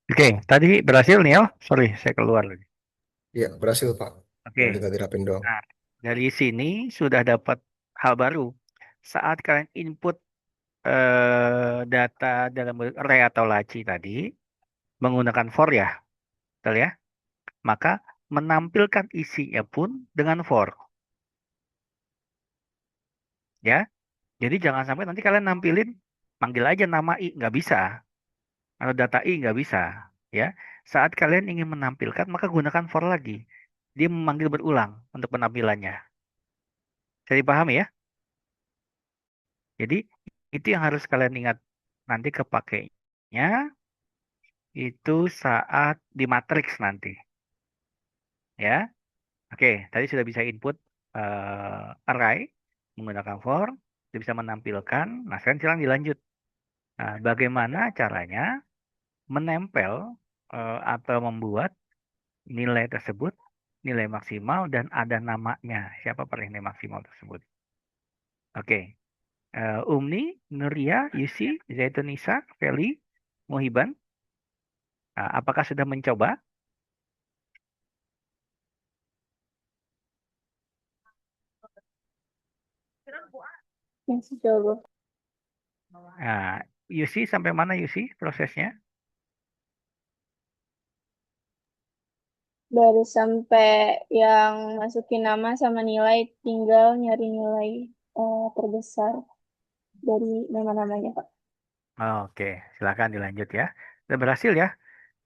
Oke, tadi berhasil nih, oh. Sorry, saya keluar lagi. Iya, berhasil, Pak. Oke, Tinggal dirapin doang. nah dari sini sudah dapat hal baru. Saat kalian input data dalam bentuk array atau laci tadi menggunakan for ya, betul ya? Maka menampilkan isinya pun dengan for, ya. Jadi jangan sampai nanti kalian nampilin manggil aja nama i nggak bisa atau data i nggak bisa, ya. Saat kalian ingin menampilkan maka gunakan for lagi. Dia memanggil berulang untuk penampilannya. Jadi paham ya? Jadi itu yang harus kalian ingat nanti kepakainya itu saat di matriks nanti, ya. Oke, tadi sudah bisa input array menggunakan for, sudah bisa menampilkan. Nah, sekarang silakan dilanjut. Nah, bagaimana caranya menempel atau membuat nilai tersebut, nilai maksimal dan ada namanya. Siapa pada nilai maksimal tersebut? Oke, Umni, Nuria, Yusi, Zaitunisa, Feli, Muhiban. Nah, apakah sudah mencoba? Masih coba. Nah, Yusi sampai mana Yusi prosesnya? Baru sampai yang masukin nama sama nilai, tinggal nyari nilai terbesar dari nama-namanya, Pak. Oke, silakan dilanjut ya. Sudah berhasil ya?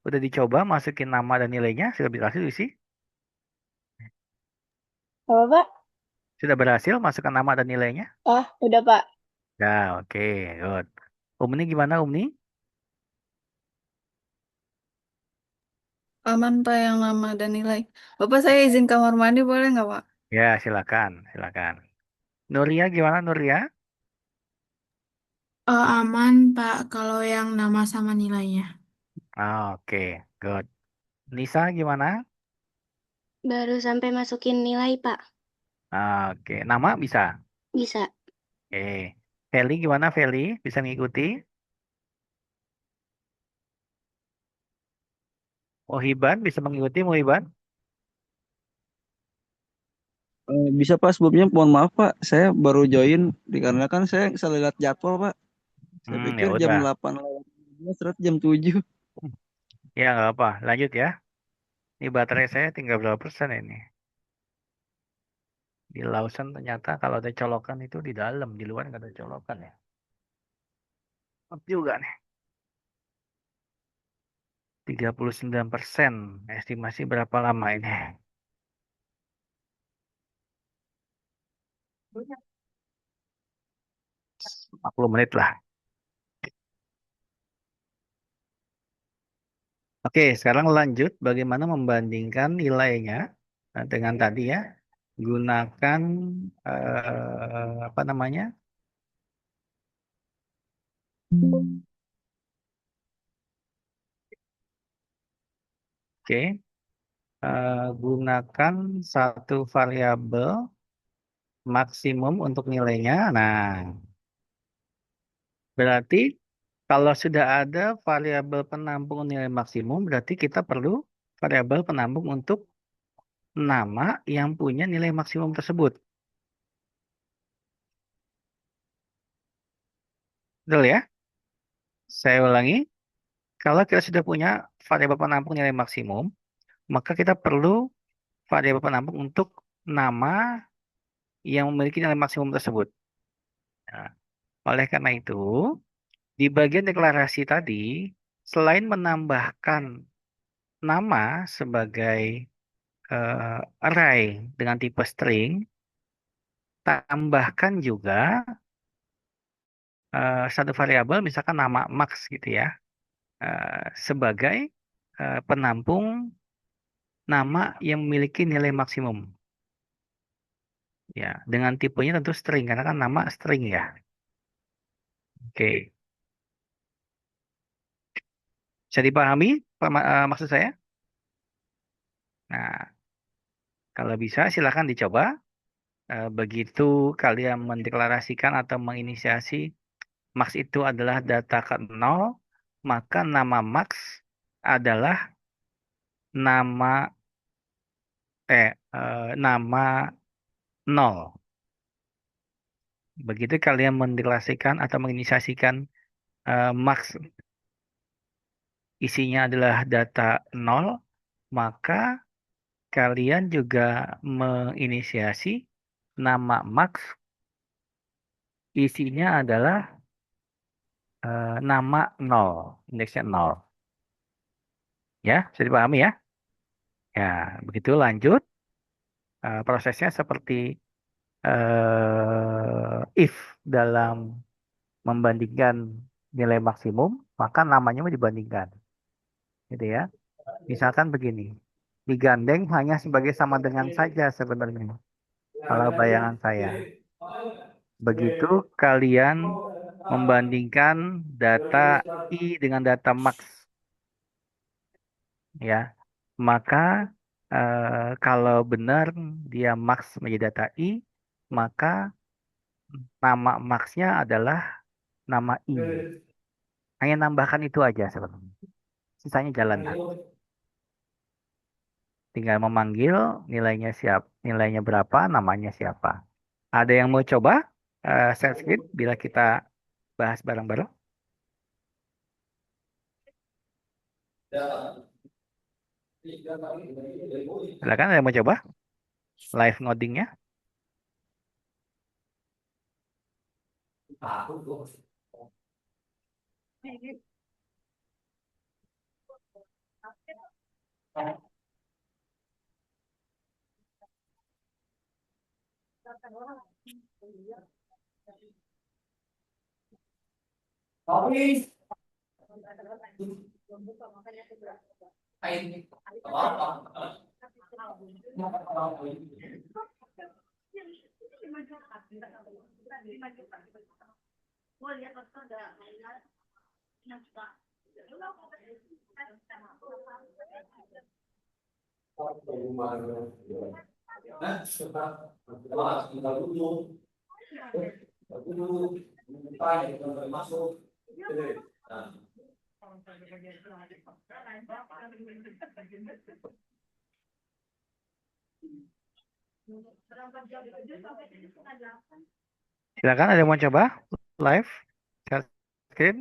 Udah dicoba masukin nama dan nilainya, sudah berhasil Yusi? Apa, Pak? Sudah berhasil masukkan nama dan nilainya? Ah, udah, Pak. Ya, oke, good. Umni gimana Umni? Aman Pak yang nama dan nilai. Bapak saya izin kamar mandi boleh nggak Pak? Ya, silakan, silakan. Nuria gimana Nuria? Aman, Pak, kalau yang nama sama nilainya. Oke, good. Nisa gimana? Baru sampai masukin nilai, Pak. Oke, nama bisa. Bisa. Oke. Feli gimana Feli? Bisa mengikuti? Mohiban bisa mengikuti Mohiban? Bisa Pak, sebelumnya mohon maaf Pak, saya baru join dikarenakan saya salah lihat jadwal Pak. Saya Ya pikir jam udah. 8 lewat 15, ternyata jam 7. Ya nggak apa. Lanjut ya. Ini baterai saya tinggal berapa persen ini? Di Lawson ternyata kalau ada colokan itu di dalam, di luar nggak ada colokan ya. Maaf juga nih. 39%. Estimasi berapa lama ini? 40 menit lah. Oke, sekarang lanjut bagaimana membandingkan nilainya dengan tadi ya. Gunakan apa namanya? Oke, gunakan satu variabel maksimum untuk nilainya. Nah, berarti kalau sudah ada variabel penampung nilai maksimum, berarti kita perlu variabel penampung untuk nama yang punya nilai maksimum tersebut. Betul ya? Saya ulangi, kalau kita sudah punya variabel penampung nilai maksimum, maka kita perlu variabel penampung untuk nama yang memiliki nilai maksimum tersebut. Nah, oleh karena itu, di bagian deklarasi tadi, selain menambahkan nama sebagai array dengan tipe string, tambahkan juga satu variabel, misalkan nama max gitu ya, sebagai penampung nama yang memiliki nilai maksimum. Ya, dengan tipenya tentu string karena kan nama string ya. Oke, bisa dipahami maksud saya? Nah, kalau bisa silakan dicoba. Begitu kalian mendeklarasikan atau menginisiasi max itu adalah data ke 0, maka nama max adalah nama nama 0. Begitu kalian mendeklarasikan atau menginisiasikan max isinya adalah data 0, maka kalian juga menginisiasi nama max isinya adalah nama 0, indeksnya 0. Ya, bisa dipahami ya? Ya, begitu lanjut. Prosesnya seperti if dalam membandingkan nilai maksimum, maka namanya mau dibandingkan. Gitu ya. Misalkan begini, digandeng hanya sebagai sama dengan saja sebenarnya. Kalau bayangan saya. Begitu kalian membandingkan data I dengan data max, ya, maka kalau benar dia max menjadi data I, maka nama maxnya adalah nama I. Hanya nambahkan itu aja sebenarnya. Sisanya jalan lah. Tinggal memanggil nilainya berapa, namanya siapa. Ada yang mau coba share screen bila kita bahas bareng-bareng? Silakan ada yang mau coba live ngodingnya? Silakan, ada yang mau coba live share screen?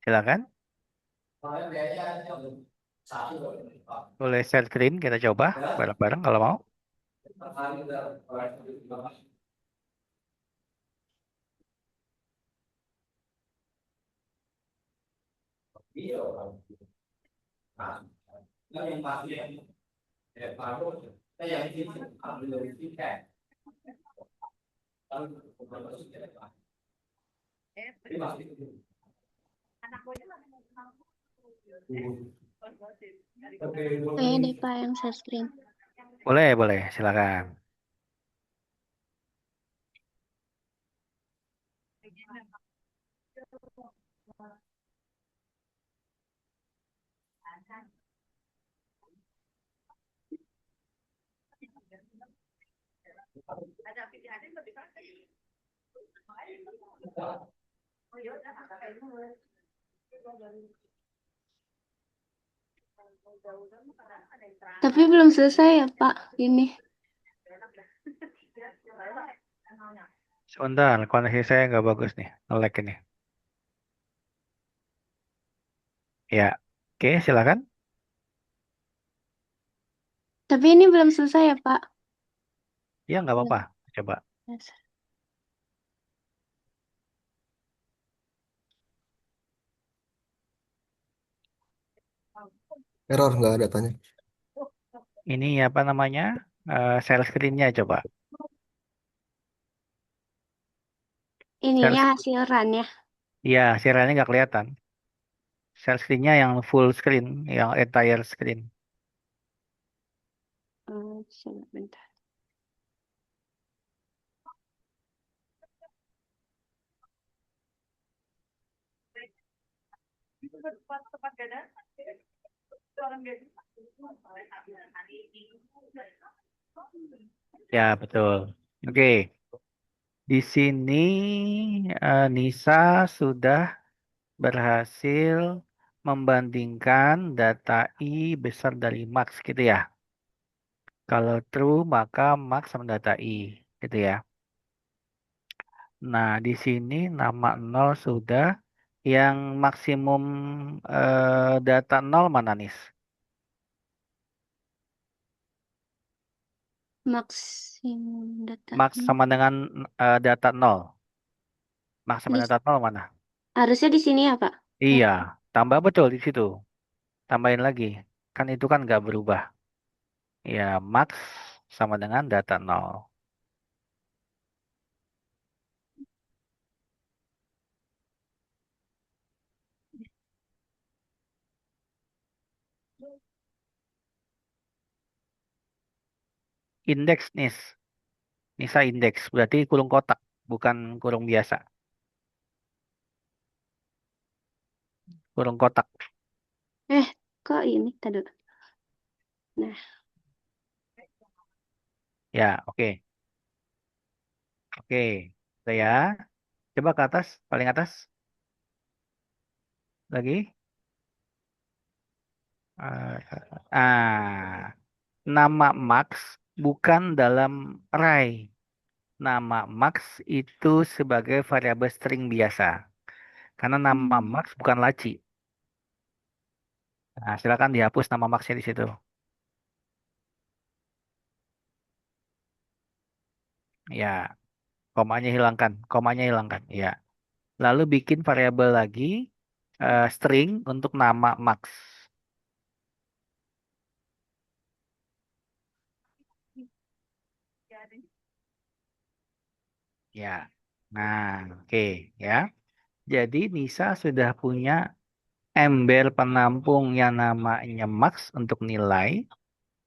Silakan. Boleh share screen, kita coba bareng-bareng kalau mau. Saya deh Pak yang share screen. Boleh, silakan. Tapi belum selesai ya Pak ini. Sebentar, koneksi saya nggak bagus nih, nge-lag ini. Ya, oke, silakan. Tapi ini belum selesai ya Pak. Ya, nggak apa-apa. Coba. Error nggak ada tanya. Ini apa namanya? Share screen-nya coba. Ininya Share, hasil run ya. ya, share-nya nggak kelihatan. Share screen-nya yang full screen, yang entire screen. Sebentar. Ya, betul. Oke. Di sini Nisa sudah berhasil membandingkan data I besar dari max gitu ya. Kalau true maka max sama data I gitu ya. Nah, di sini nama 0 sudah, yang maksimum data 0 mana Nis? Maksimum data. Max sama dengan data 0. Max sama Di- data 0 mana? Harusnya di sini ya Pak. Iya, tambah betul di situ. Tambahin lagi. Kan itu kan nggak berubah. Ya, max sama dengan data 0. Indeks Nis. Nisa indeks. Berarti kurung kotak, bukan kurung biasa. Kurung kotak. Kok ini? Tadi. Nah, Ya, oke. Oke. Udah ya. Coba ke atas, paling atas. Lagi. Ah, nama Max bukan dalam array. Nama Max itu sebagai variabel string biasa. Karena nama Max bukan laci. Nah, silakan dihapus nama Maxnya di situ. Ya, komanya hilangkan. Komanya hilangkan. Ya. Lalu bikin variabel lagi string untuk nama Max. Ya. Nah, oke ya. Jadi Nisa sudah punya ember penampung yang namanya max untuk nilai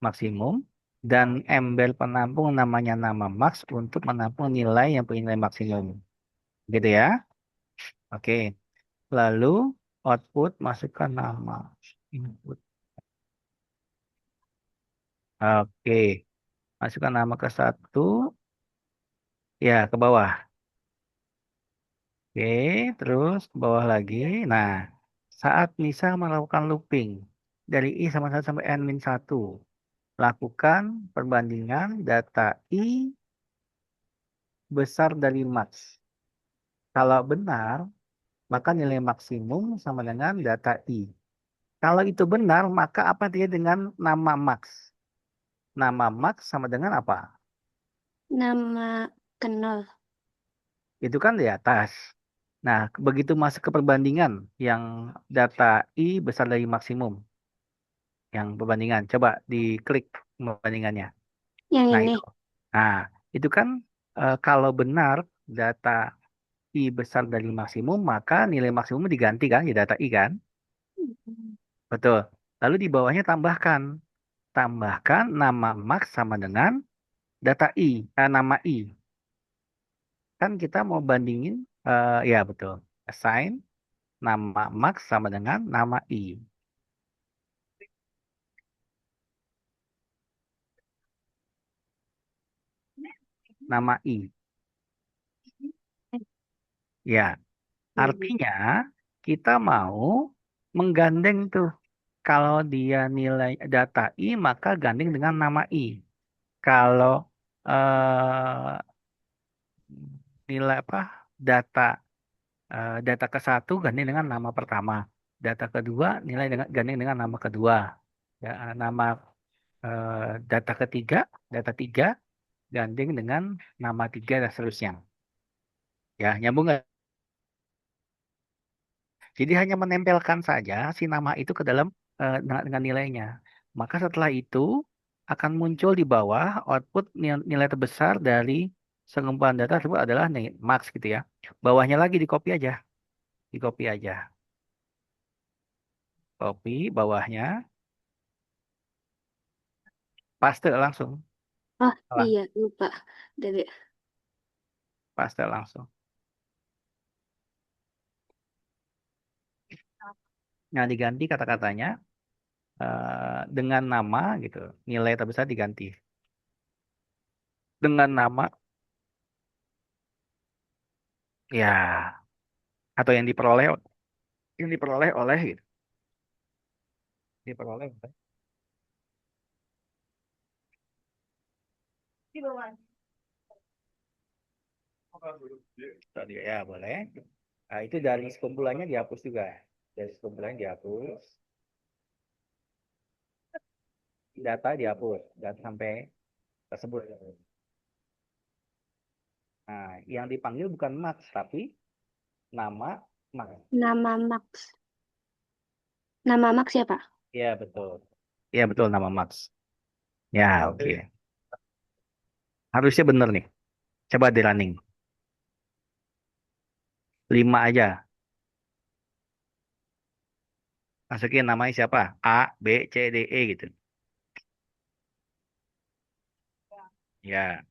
maksimum dan ember penampung namanya nama max untuk menampung nilai yang punya nilai maksimum. Gitu ya. Oke. Lalu output masukkan nama input. Oke. Masukkan nama ke satu. Ya, ke bawah. Oke, terus ke bawah lagi. Nah, saat Nisa melakukan looping dari I sama 1 sampai N min 1, lakukan perbandingan data I besar dari max. Kalau benar, maka nilai maksimum sama dengan data I. Kalau itu benar, maka apa dia dengan nama max? Nama max sama dengan apa? Nama kenal. Itu kan di atas. Nah, begitu masuk ke perbandingan yang data I besar dari maksimum, yang perbandingan, coba diklik perbandingannya. Yang Nah, ini. itu. Nah, itu kan kalau benar data I besar dari maksimum, maka nilai maksimum diganti kan, di data I kan? Betul. Lalu di bawahnya tambahkan. Tambahkan nama max sama dengan data I, nama I. Kan kita mau bandingin, ya betul. Assign nama max sama dengan nama I. Nama I. Ya, artinya kita mau menggandeng tuh. Kalau dia nilai data I, maka gandeng dengan nama I. Kalau nilai apa data data ke satu gandeng dengan nama pertama. Data kedua nilai dengan gandeng dengan nama kedua. Ya, nama eh, data ketiga, data tiga gandeng dengan nama tiga dan seterusnya. Ya, nyambung nggak? Jadi hanya menempelkan saja si nama itu ke dalam dengan nilainya. Maka setelah itu akan muncul di bawah output nilai terbesar dari sengumpulan data tersebut adalah max gitu ya. Bawahnya lagi di copy aja, di copy aja. Copy bawahnya, paste langsung. Oh Salah, iya, lupa. Dari paste langsung. Nah, diganti kata-katanya dengan nama gitu. Nilai terbesar diganti dengan nama ya atau yang diperoleh oleh gitu. Diperoleh oleh. Tadi ya boleh. Nah, itu dari sekumpulannya dihapus juga. Dari sekumpulannya dihapus. Data dihapus. Data sampai tersebut. Nah, yang dipanggil bukan max, tapi nama max. nama Max. Nama Max ya, Pak? Ya, betul. Ya, betul nama max. Ya, oke. Harusnya bener nih. Coba di running. 5 aja. Masukin namanya siapa? A, B, C, D, E gitu. Ya.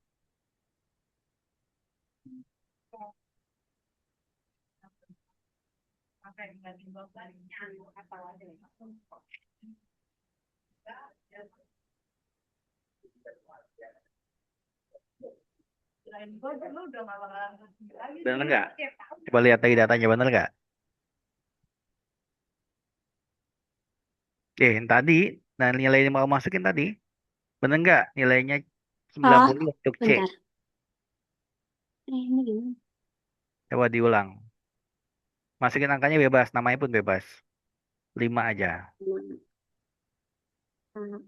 Bener nggak? Coba lihat lagi datanya bener nggak? Yang tadi, nah nilai yang mau masukin tadi, bener nggak? Nilainya Oh, 90 untuk C. bentar. Ini gimana? Coba diulang. Masukin angkanya bebas, namanya pun bebas. 5 aja. Nama-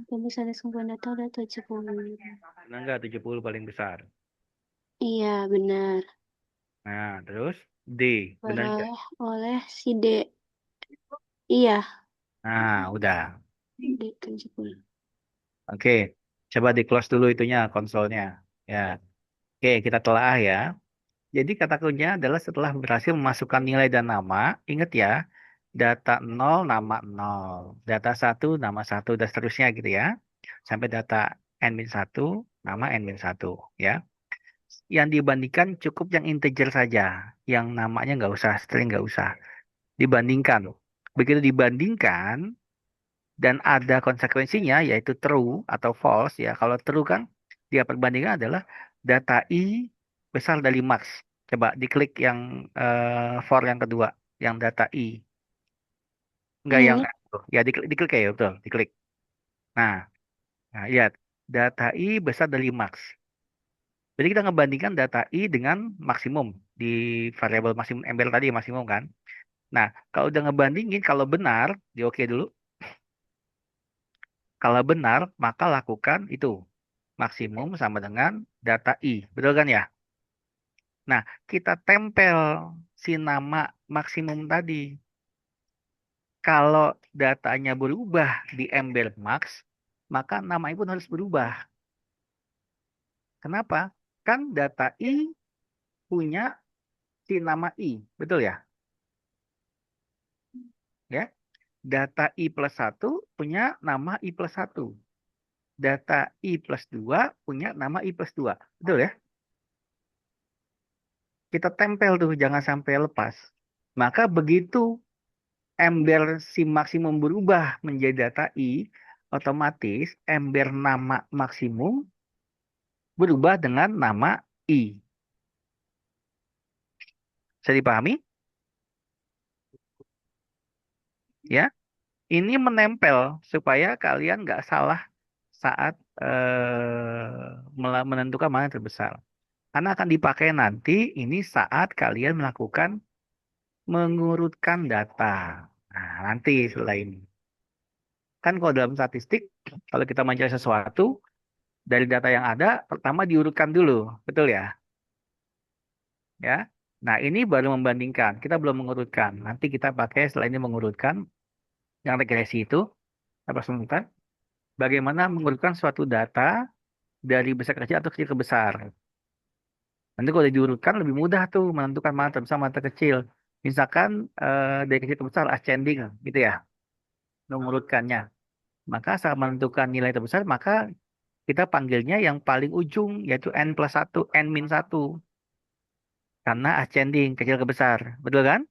Pembesar sumber data udah 70. Bener nggak 70 paling besar? Iya, benar. Nah, terus D, benar nggak? Oleh oleh si D. Iya, Nah, udah. D tersebut. Oke, coba di close dulu itunya konsolnya. Ya, oke kita telah ya. Jadi kata kuncinya adalah setelah berhasil memasukkan nilai dan nama, ingat ya, data 0 nama 0, data 1 nama 1 dan seterusnya gitu ya. Sampai data n-1 nama n-1 ya. Yang dibandingkan cukup yang integer saja, yang namanya nggak usah, string nggak usah. Dibandingkan. Begitu dibandingkan dan ada konsekuensinya yaitu true atau false ya. Kalau true kan dia perbandingan adalah data i besar dari max. Coba diklik yang for yang kedua, yang data i. Enggak yang Hmm. ya diklik ya betul, diklik. Nah, nah lihat data i besar dari max. Jadi kita ngebandingkan data i dengan maksimum di variabel maksimum embel tadi maksimum kan. Nah, kalau udah ngebandingin kalau benar, di oke dulu. Kalau benar, maka lakukan itu. Maksimum sama dengan data i. Betul kan ya? Nah, kita tempel si nama maksimum tadi. Kalau datanya berubah di embel max, maka nama pun harus berubah. Kenapa? Kan data i punya si nama i. Betul ya? Ya. Data i plus 1 punya nama i plus 1. Data i plus 2 punya nama i plus 2. Betul ya? Kita tempel tuh, jangan sampai lepas. Maka begitu ember si maksimum berubah menjadi data i, otomatis ember nama maksimum berubah dengan nama i. Bisa dipahami? Ya, ini menempel supaya kalian nggak salah saat menentukan mana yang terbesar. Karena akan dipakai nanti ini saat kalian melakukan mengurutkan data. Nah, nanti selain kan kalau dalam statistik, kalau kita mencari sesuatu, dari data yang ada, pertama diurutkan dulu, betul ya? Ya. Nah, ini baru membandingkan. Kita belum mengurutkan. Nanti kita pakai setelah ini mengurutkan yang regresi itu, apa sebentar? Bagaimana mengurutkan suatu data dari besar ke kecil atau kecil ke besar. Nanti kalau diurutkan lebih mudah tuh menentukan mana terbesar, mana terkecil. Misalkan dari kecil ke besar ascending gitu ya, mengurutkannya. Maka saat menentukan nilai terbesar, maka kita panggilnya yang paling ujung, yaitu n plus 1, n min 1. Karena ascending, kecil ke besar. Betul kan?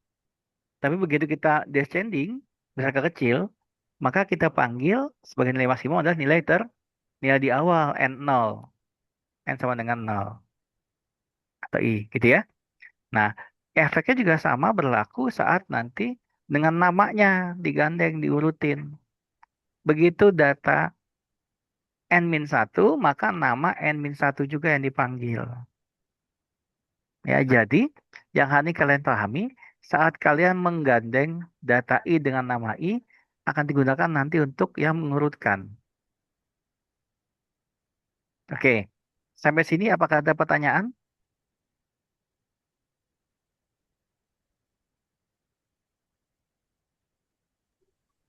Tapi begitu kita descending, besar ke kecil, maka kita panggil sebagai nilai maksimum adalah nilai di awal, n0. N sama dengan 0. Atau i, gitu ya. Nah, efeknya juga sama berlaku saat nanti dengan namanya digandeng, diurutin. Begitu data n-1, maka nama n-1 juga yang dipanggil. Ya, jadi yang hari ini kalian pahami, saat kalian menggandeng data i dengan nama i, akan digunakan nanti untuk yang mengurutkan. Oke, sampai sini apakah ada pertanyaan?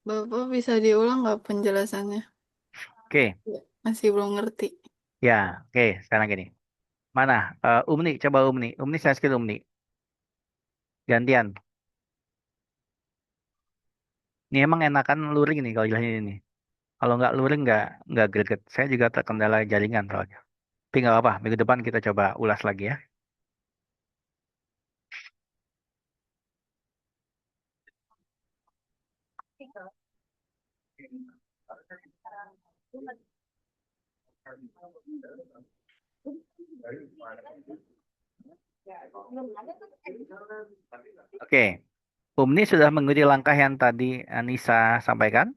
Bapak bisa diulang nggak penjelasannya? Oke, Masih belum ngerti. ya, oke, sekarang gini. Mana? Umni, coba Umni. Umni saya skill Umni. Gantian. Ini emang enakan luring nih kalau jelasin ini. Kalau nggak luring nggak greget. Saya juga terkendala jaringan soalnya. Tapi nggak apa-apa. Minggu depan kita coba ulas lagi ya. Oke. Umni sudah mengikuti langkah yang tadi Anissa sampaikan.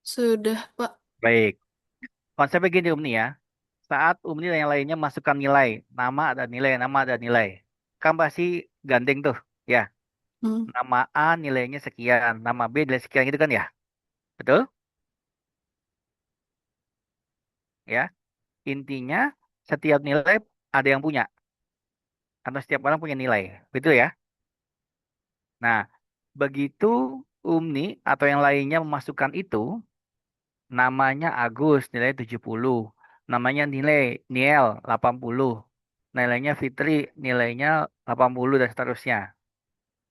Sudah, Pak. Baik. Konsepnya gini Umni ya. Saat Umni dan yang lainnya masukkan nilai. Nama ada nilai, nama ada nilai. Kan pasti gandeng tuh. Ya. Hmm. Nama A nilainya sekian. Nama B nilai sekian gitu kan ya. Betul? Ya. Intinya setiap nilai ada yang punya atau setiap orang punya nilai. Betul ya? Nah, begitu Umni atau yang lainnya memasukkan itu, namanya Agus nilai 70, namanya Niel 80, nilainya Fitri nilainya 80 dan seterusnya.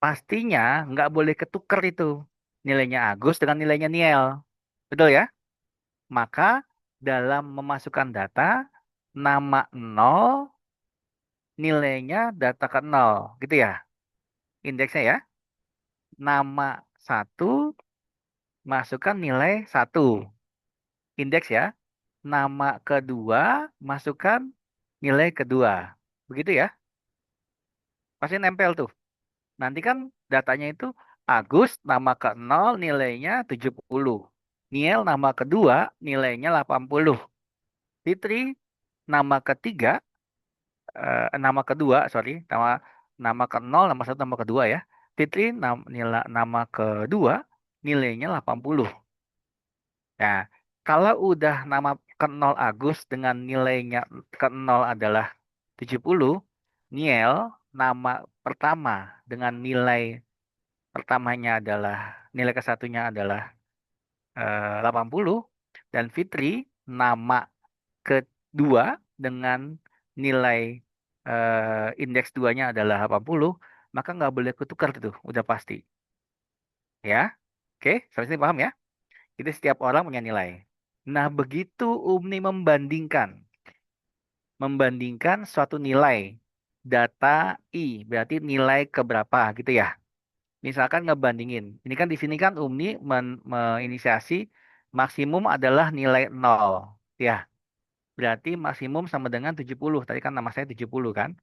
Pastinya nggak boleh ketukar itu nilainya Agus dengan nilainya Niel. Betul ya? Maka dalam memasukkan data, nama 0 nilainya data ke 0. Gitu ya? Indeksnya ya. Nama 1 masukkan nilai 1. Indeks ya. Nama kedua masukkan nilai kedua. Begitu ya? Pasti nempel tuh. Nanti kan datanya itu Agus nama ke 0 nilainya 70. Niel nama kedua nilainya 80. Fitri nama ketiga nama kedua, sorry, nama nama ke 0, nama satu, nama kedua ya. Fitri nama kedua nilainya 80. Nah, kalau udah nama ke 0 Agus dengan nilainya ke 0 adalah 70, Niel nama pertama dengan nilai pertamanya adalah nilai kesatunya adalah 80, dan Fitri nama kedua dengan nilai indeks duanya adalah 80, maka nggak boleh ketukar itu, udah pasti. Ya, oke, sampai sini paham ya? Jadi setiap orang punya nilai. Nah, begitu Umni membandingkan suatu nilai data I, berarti nilai keberapa gitu ya. Misalkan ngebandingin. Ini kan di sini kan Umni menginisiasi maksimum adalah nilai 0. Ya, berarti maksimum sama dengan 70. Tadi kan nama saya 70 kan.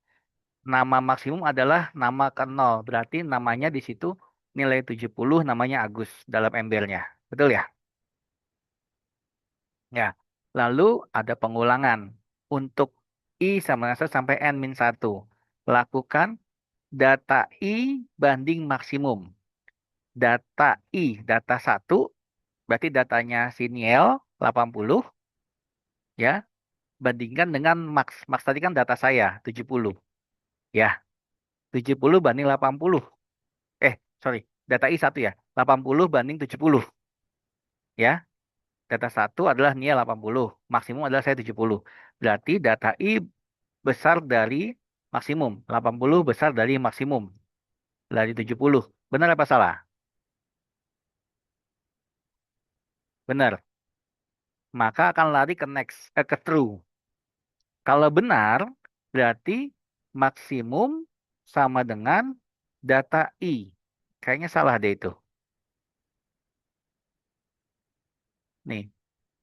Nama maksimum adalah nama ke 0. Berarti namanya di situ nilai 70, namanya Agus dalam embernya. Betul ya? Ya. Lalu ada pengulangan. Untuk I sama dengan 1 sampai N-1. Lakukan data I banding maksimum. Data I, data 1, berarti datanya si Niel 80, ya. Bandingkan dengan max. Max tadi kan data saya 70. Ya, 70 banding 80. Sorry, data I 1 ya. 80 banding 70. Ya, data 1 adalah Niel 80. Maksimum adalah saya 70. Berarti data I besar dari maksimum. 80 besar dari maksimum. Dari 70. Benar apa salah? Benar. Maka akan lari ke next, ke true. Kalau benar, berarti maksimum sama dengan data I. Kayaknya salah deh itu. Nih,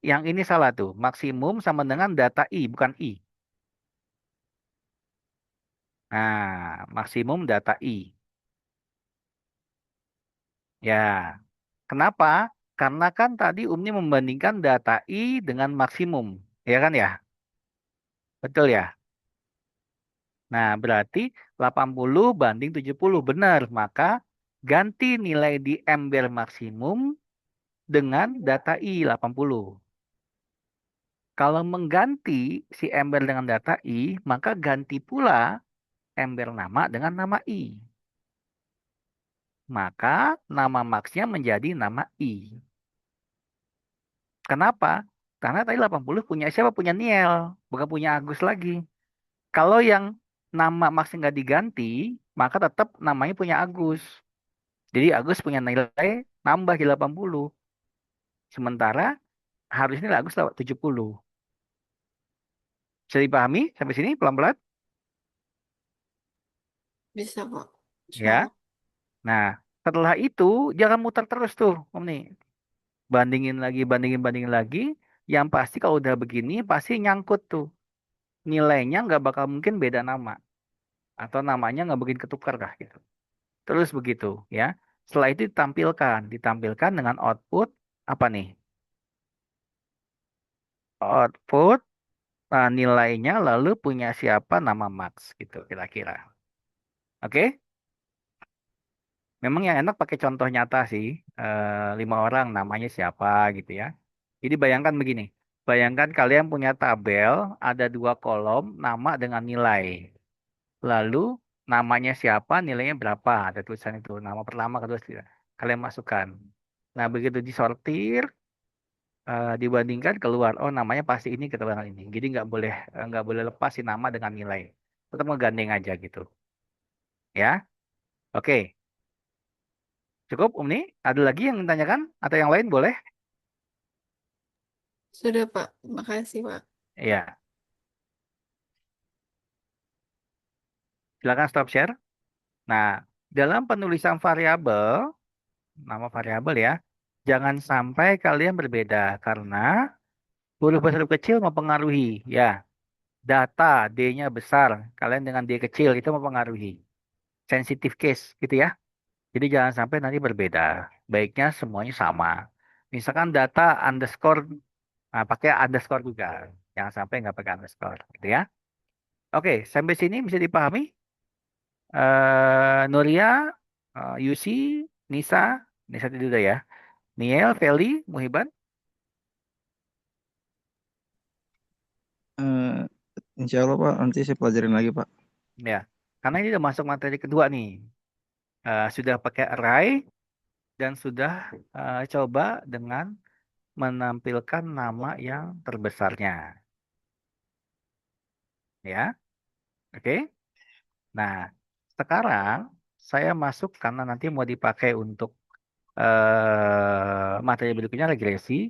yang ini salah tuh. Maksimum sama dengan data I, bukan I. Nah, maksimum data I. Ya, kenapa? Karena kan tadi Umni membandingkan data I dengan maksimum. Ya kan ya? Betul ya? Nah, berarti 80 banding 70 benar. Maka ganti nilai di ember maksimum dengan data I 80. Kalau mengganti si ember dengan data I, maka ganti pula ember nama dengan nama I. Maka nama maksnya menjadi nama I. Kenapa? Karena tadi 80 punya siapa? Punya Niel, bukan punya Agus lagi. Kalau yang nama maksnya nggak diganti, maka tetap namanya punya Agus. Jadi Agus punya nilai nambah di 80. Sementara harusnya nilai Agus lewat 70. Bisa dipahami sampai sini pelan-pelan? Bisa kok. Ya. Nah, setelah itu jangan muter terus tuh, Om nih. Bandingin lagi. Yang pasti kalau udah begini pasti nyangkut tuh. Nilainya nggak bakal mungkin beda nama. Atau namanya nggak mungkin ketukar lah gitu. Terus begitu ya. Setelah itu ditampilkan dengan output apa nih? Output nilainya lalu punya siapa nama Max gitu kira-kira. Oke? Memang yang enak pakai contoh nyata sih. 5 orang namanya siapa gitu ya. Jadi bayangkan begini. Bayangkan kalian punya tabel, ada 2 kolom, nama dengan nilai. Lalu namanya siapa, nilainya berapa, ada tulisan itu. Nama pertama, kedua, ketiga. Kalian masukkan. Nah, begitu disortir, dibandingkan keluar, oh namanya pasti ini keterangan ini. Jadi nggak boleh lepas si nama dengan nilai. Tetap ngegandeng aja gitu. Ya, oke. Cukup, Umni? Ada lagi yang ditanyakan? Atau yang lain boleh? Sudah, Pak. Makasih, Pak. Iya. Silakan stop share. Nah, dalam penulisan variabel, nama variabel ya, jangan sampai kalian berbeda karena huruf besar huruf kecil mempengaruhi. Ya, data D-nya besar, kalian dengan D kecil itu mempengaruhi. Sensitive case gitu ya. Jadi jangan sampai nanti berbeda. Baiknya semuanya sama. Misalkan data underscore, nah, pakai underscore juga. Jangan sampai nggak pakai underscore, gitu ya. Oke, sampai sini bisa dipahami? Nuria, Yusi, Nisa, Nisa itu udah ya. Niel, Feli, Muhiban, Eh, Insya Allah Pak, nanti saya pelajarin lagi Pak. ya. Karena ini udah masuk materi kedua nih. Sudah pakai array dan sudah coba dengan menampilkan nama yang terbesarnya, ya. Oke. Nah, sekarang saya masuk karena nanti mau dipakai untuk materi berikutnya regresi.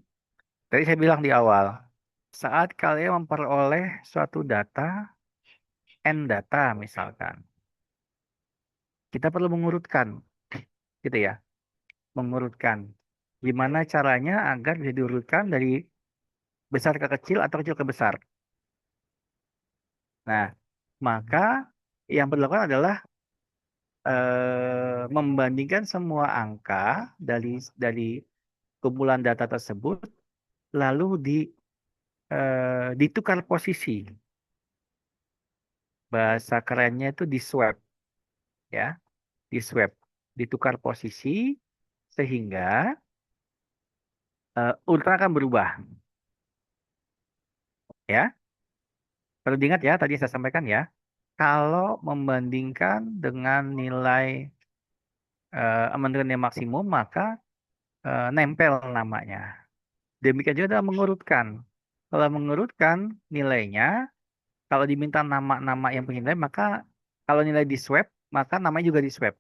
Tadi saya bilang di awal, saat kalian memperoleh suatu data, n data misalkan, kita perlu mengurutkan, gitu ya, mengurutkan. Gimana caranya agar bisa diurutkan dari besar ke kecil atau kecil ke besar. Nah, maka yang perlu dilakukan adalah membandingkan semua angka dari kumpulan data tersebut, lalu ditukar posisi. Bahasa kerennya itu di swap, ya, di swap, ditukar posisi sehingga urutan akan berubah, ya. Perlu diingat ya, tadi saya sampaikan ya, kalau membandingkan dengan nilai amandemen maksimum, maka nempel namanya. Demikian juga dalam mengurutkan. Kalau mengurutkan nilainya, kalau diminta nama-nama yang punya nilai, maka kalau nilai di swap, maka namanya juga di swap.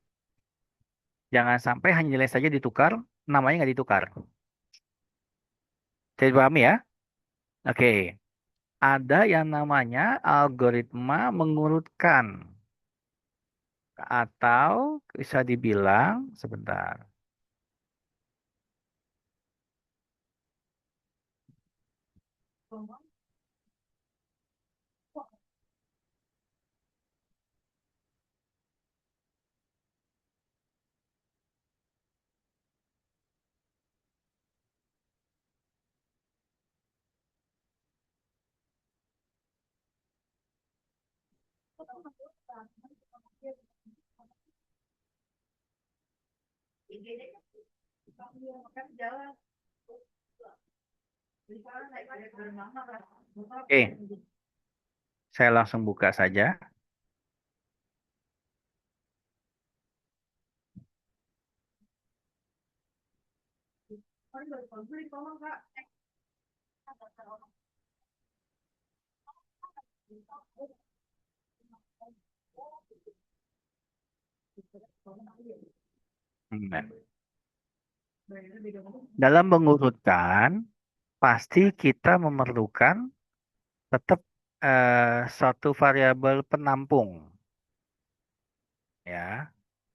Jangan sampai hanya nilai saja ditukar, namanya nggak ditukar. Saya pahami ya? Oke. Ada yang namanya algoritma mengurutkan. Atau bisa dibilang, sebentar. Oke, saya langsung buka saja. Nah, dalam mengurutkan, pasti kita memerlukan tetap suatu variabel penampung, ya,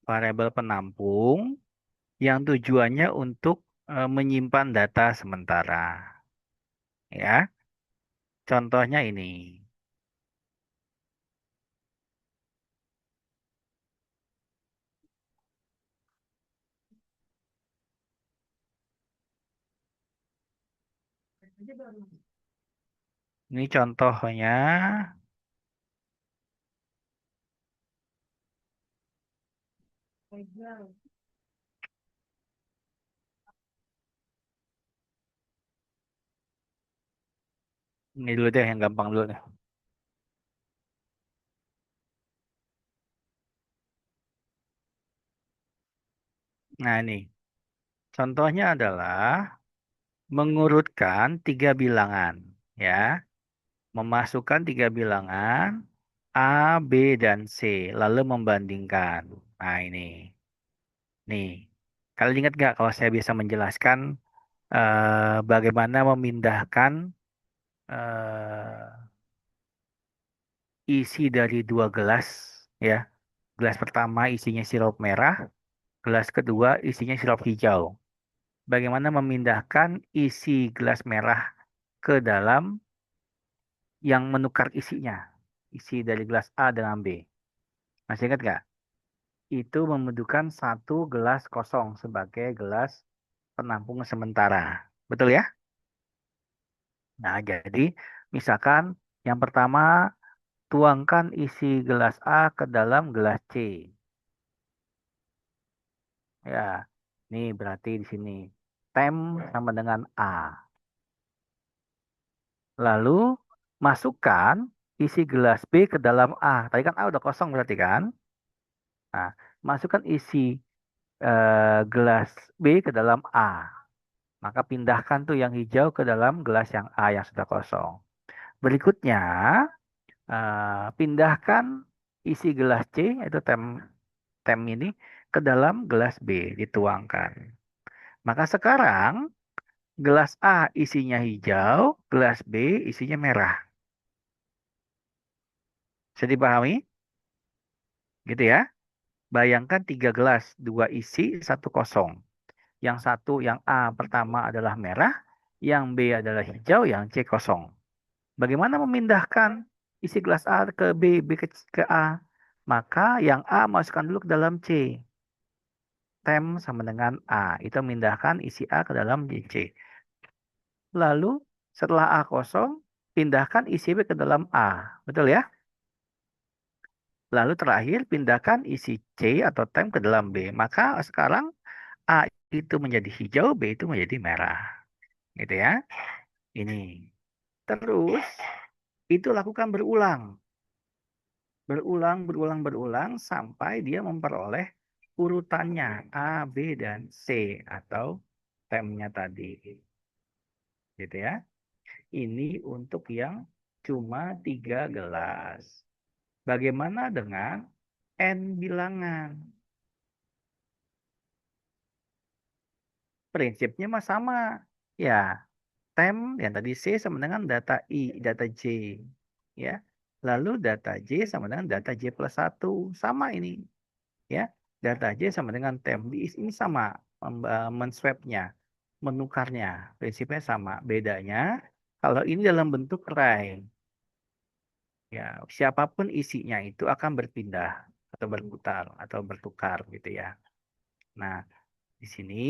variabel penampung yang tujuannya untuk menyimpan data sementara, ya. Contohnya ini. Ini contohnya. Ini dulu deh yang gampang dulu deh. Nah ini, contohnya adalah mengurutkan tiga bilangan, ya. Memasukkan tiga bilangan A, B, dan C, lalu membandingkan. Nah ini, nih. Kalian ingat nggak kalau saya bisa menjelaskan bagaimana memindahkan eh, isi dari dua gelas, ya. Gelas pertama isinya sirup merah, gelas kedua isinya sirup hijau. Bagaimana memindahkan isi gelas merah ke dalam yang menukar isinya, isi dari gelas A dengan B. Masih ingat nggak? Itu membutuhkan satu gelas kosong sebagai gelas penampung sementara. Betul ya? Nah, jadi misalkan yang pertama tuangkan isi gelas A ke dalam gelas C. Ya, ini berarti di sini tem sama dengan A. Lalu masukkan isi gelas B ke dalam A. Tadi kan A udah kosong berarti kan? Nah, masukkan isi gelas B ke dalam A. Maka pindahkan tuh yang hijau ke dalam gelas yang A yang sudah kosong. Berikutnya, pindahkan isi gelas C, itu tem ini, ke dalam gelas B, dituangkan. Maka sekarang, gelas A isinya hijau, gelas B isinya merah. Bisa dipahami? Gitu ya. Bayangkan tiga gelas, dua isi, satu kosong. Yang satu, yang A pertama adalah merah, yang B adalah hijau, yang C kosong. Bagaimana memindahkan isi gelas A ke B, B ke A? Maka yang A masukkan dulu ke dalam C. Tem sama dengan A. Itu memindahkan isi A ke dalam C. Lalu setelah A kosong, pindahkan isi B ke dalam A. Betul ya? Lalu terakhir pindahkan isi C atau tem ke dalam B. Maka sekarang A itu menjadi hijau, B itu menjadi merah. Gitu ya. Ini. Terus itu lakukan berulang. Berulang sampai dia memperoleh urutannya A, B, dan C atau temnya tadi. Gitu ya. Ini untuk yang cuma tiga gelas. Bagaimana dengan N bilangan? Prinsipnya mah sama. Ya, tem yang tadi C sama dengan data I, data J. Ya. Lalu data J sama dengan data J plus 1. Sama ini. Ya, data J sama dengan tem. Ini sama menswapnya, menukarnya. Prinsipnya sama. Bedanya kalau ini dalam bentuk array. Ya, siapapun isinya itu akan berpindah atau berputar atau bertukar gitu ya. Nah, di sini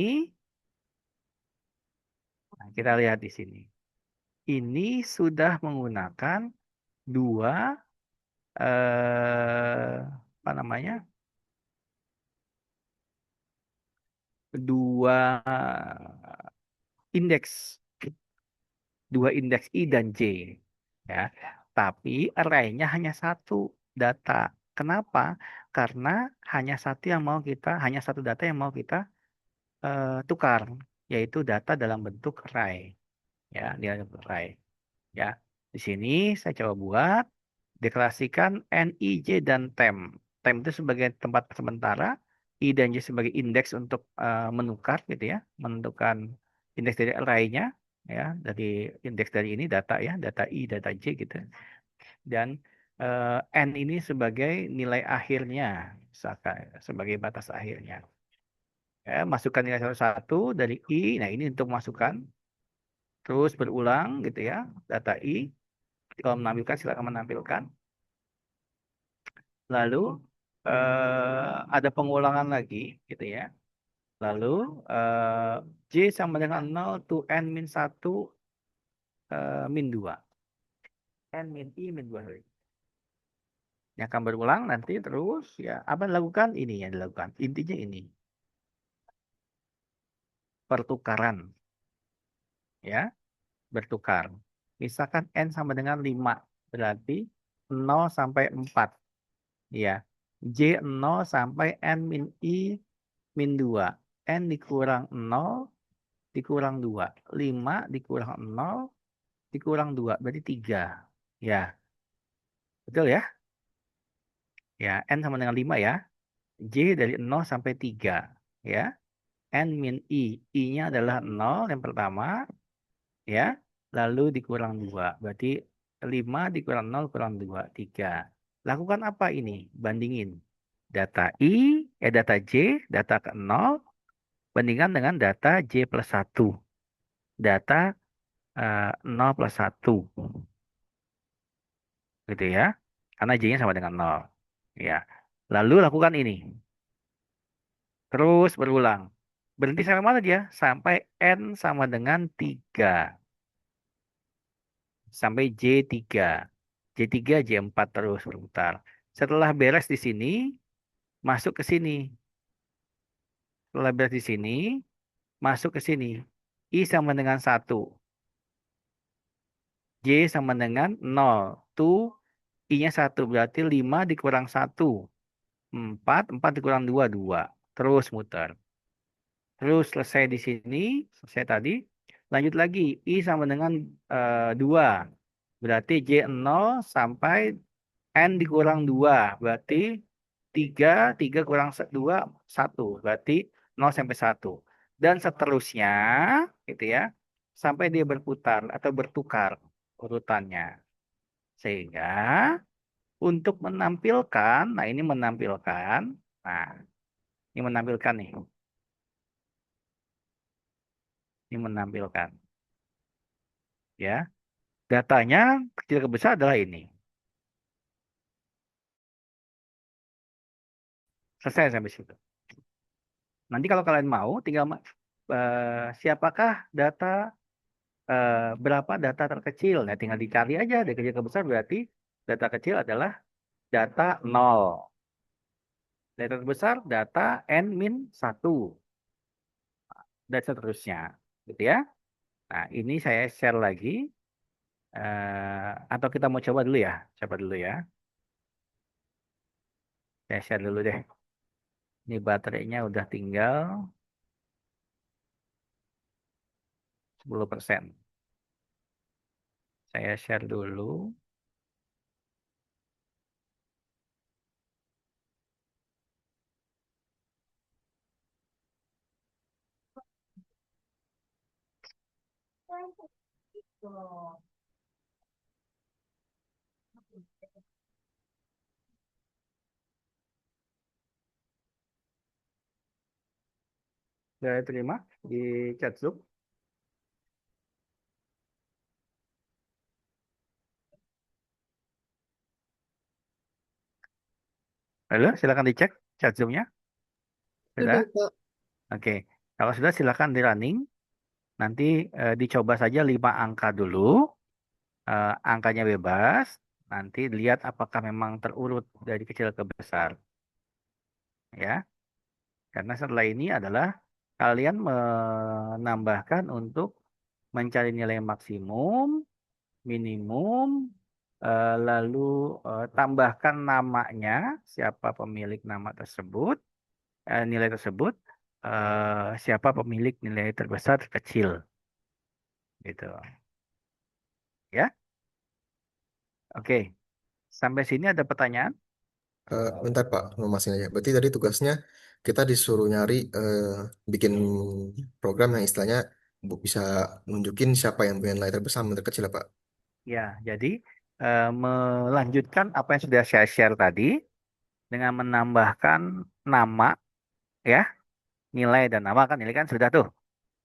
kita lihat di sini. Ini sudah menggunakan dua apa namanya? Dua indeks. Dua indeks I dan J. Ya. Tapi array-nya hanya satu data. Kenapa? Karena hanya satu data yang mau kita tukar, yaitu data dalam bentuk array. Ya, dia array. Ya, di sini saya coba buat deklarasikan N, I, J, dan tem. Tem itu sebagai tempat sementara, I dan J sebagai indeks untuk menukar gitu ya, menentukan indeks dari array-nya ya, dari indeks dari ini data ya, data I, data J gitu. Dan N ini sebagai nilai akhirnya, misalkan sebagai batas akhirnya. Ya, masukkan nilai satu-satu dari I. Nah, ini untuk masukkan terus berulang gitu ya, data I. Kalau menampilkan silakan menampilkan. Lalu ada pengulangan lagi gitu ya. Lalu J sama dengan 0 to N min 1 min 2. N min I min 2. Ini akan berulang nanti terus ya. Apa yang dilakukan? Ini yang dilakukan. Intinya ini. Pertukaran. Ya, bertukar. Misalkan N sama dengan 5. Berarti 0 sampai 4. Ya. J 0 sampai N min I min 2. N dikurang 0 dikurang 2. 5 dikurang 0 dikurang 2. Berarti 3. Ya. Betul ya? Ya. N sama dengan 5 ya. J dari 0 sampai 3. Ya. N min I. I-nya adalah 0 yang pertama. Ya. Lalu dikurang 2. Berarti 5 dikurang 0 kurang 2. 3. Lakukan apa ini? Bandingin. Data data J, data ke 0, bandingkan dengan data J plus 1. Data 0 plus 1. Gitu ya. Karena J-nya sama dengan 0. Ya. Lalu lakukan ini. Terus berulang. Berhenti sampai mana dia? Sampai N sama dengan 3. Sampai J3. J3, J4 terus berputar. Setelah beres di sini, masuk ke sini. Setelah beres di sini, masuk ke sini. I sama dengan 1. J sama dengan 0. Tuh, I-nya 1. Berarti 5 dikurang 1. 4. 4 dikurang 2. 2. Terus muter. Terus selesai di sini. Selesai tadi. Lanjut lagi. I sama dengan 2. Berarti J 0 sampai N dikurang 2. Berarti 3. 3 kurang 2. 1. Berarti 0 sampai 1. Dan seterusnya. Gitu ya. Sampai dia berputar atau bertukar urutannya. Sehingga untuk menampilkan, nah ini menampilkan, nah ini menampilkan nih, ini menampilkan, ya. Datanya kecil ke besar adalah ini. Selesai sampai situ. Nanti kalau kalian mau, tinggal siapakah berapa data terkecil. Nah, tinggal dicari aja dari kecil ke besar berarti data kecil adalah data 0. Data terbesar data N min 1. Dan seterusnya. Gitu ya. Nah, ini saya share lagi. Atau kita mau coba dulu ya. Coba dulu ya. Saya share dulu deh. Ini baterainya udah tinggal 10%. Saya share dulu. Saya terima di chat Zoom. Halo, silakan dicek chat Zoom-nya. Sudah? Sudah, Pak. Oke. Kalau sudah silakan di running. Nanti dicoba saja 5 angka dulu. Angkanya bebas. Nanti lihat apakah memang terurut dari kecil ke besar. Ya. Karena setelah ini adalah kalian menambahkan untuk mencari nilai maksimum, minimum, lalu tambahkan namanya, siapa pemilik nama tersebut, nilai tersebut, siapa pemilik nilai terbesar terkecil, gitu. Ya, oke. Sampai sini ada pertanyaan? Bentar Pak, mau masih aja. Berarti tadi tugasnya kita disuruh nyari bikin program yang istilahnya bisa nunjukin siapa yang punya nilai terbesar dan terkecil ya Pak. Ya, jadi melanjutkan apa yang sudah saya share tadi dengan menambahkan nama, ya, nilai dan nama kan nilai kan sudah tuh.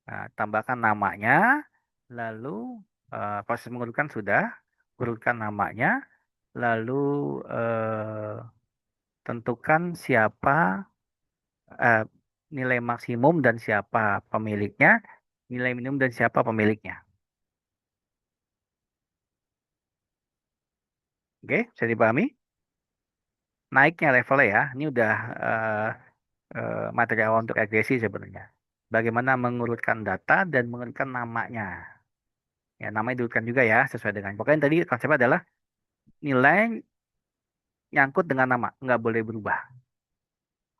Nah, tambahkan namanya, lalu proses mengurutkan sudah, urutkan namanya, lalu tentukan siapa eh, nilai maksimum dan siapa pemiliknya, nilai minimum dan siapa pemiliknya. Oke, bisa dipahami? Naiknya levelnya ya, ini udah materi awal untuk regresi sebenarnya. Bagaimana mengurutkan data dan mengurutkan namanya. Ya, namanya diurutkan juga ya, sesuai dengan. Pokoknya tadi konsepnya adalah nilai nyangkut dengan nama, nggak boleh berubah.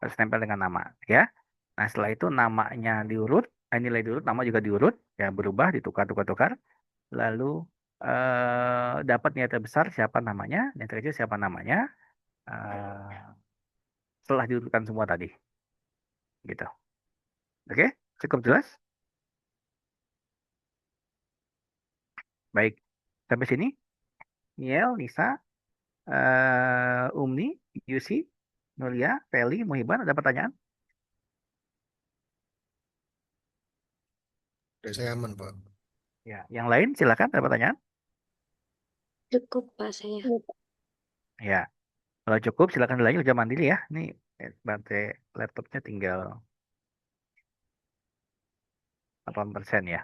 Harus nempel dengan nama, ya. Nah, setelah itu namanya diurut, nilai diurut, nama juga diurut, ya berubah, ditukar-tukar-tukar. Lalu dapat nilai terbesar siapa namanya, nilai terkecil siapa namanya, eh, setelah diurutkan semua tadi, gitu. Oke, cukup jelas? Baik, sampai sini. Niel, Nisa, Umni, Yusi, Nulia, Feli, Muhiban, ada pertanyaan? Dari saya aman, Pak. Ya, yang lain silakan, ada pertanyaan? Cukup Pak saya. Iya, Pak. Ya, kalau cukup silakan dilanjut kerja mandiri ya. Ini baterai laptopnya tinggal 8% ya.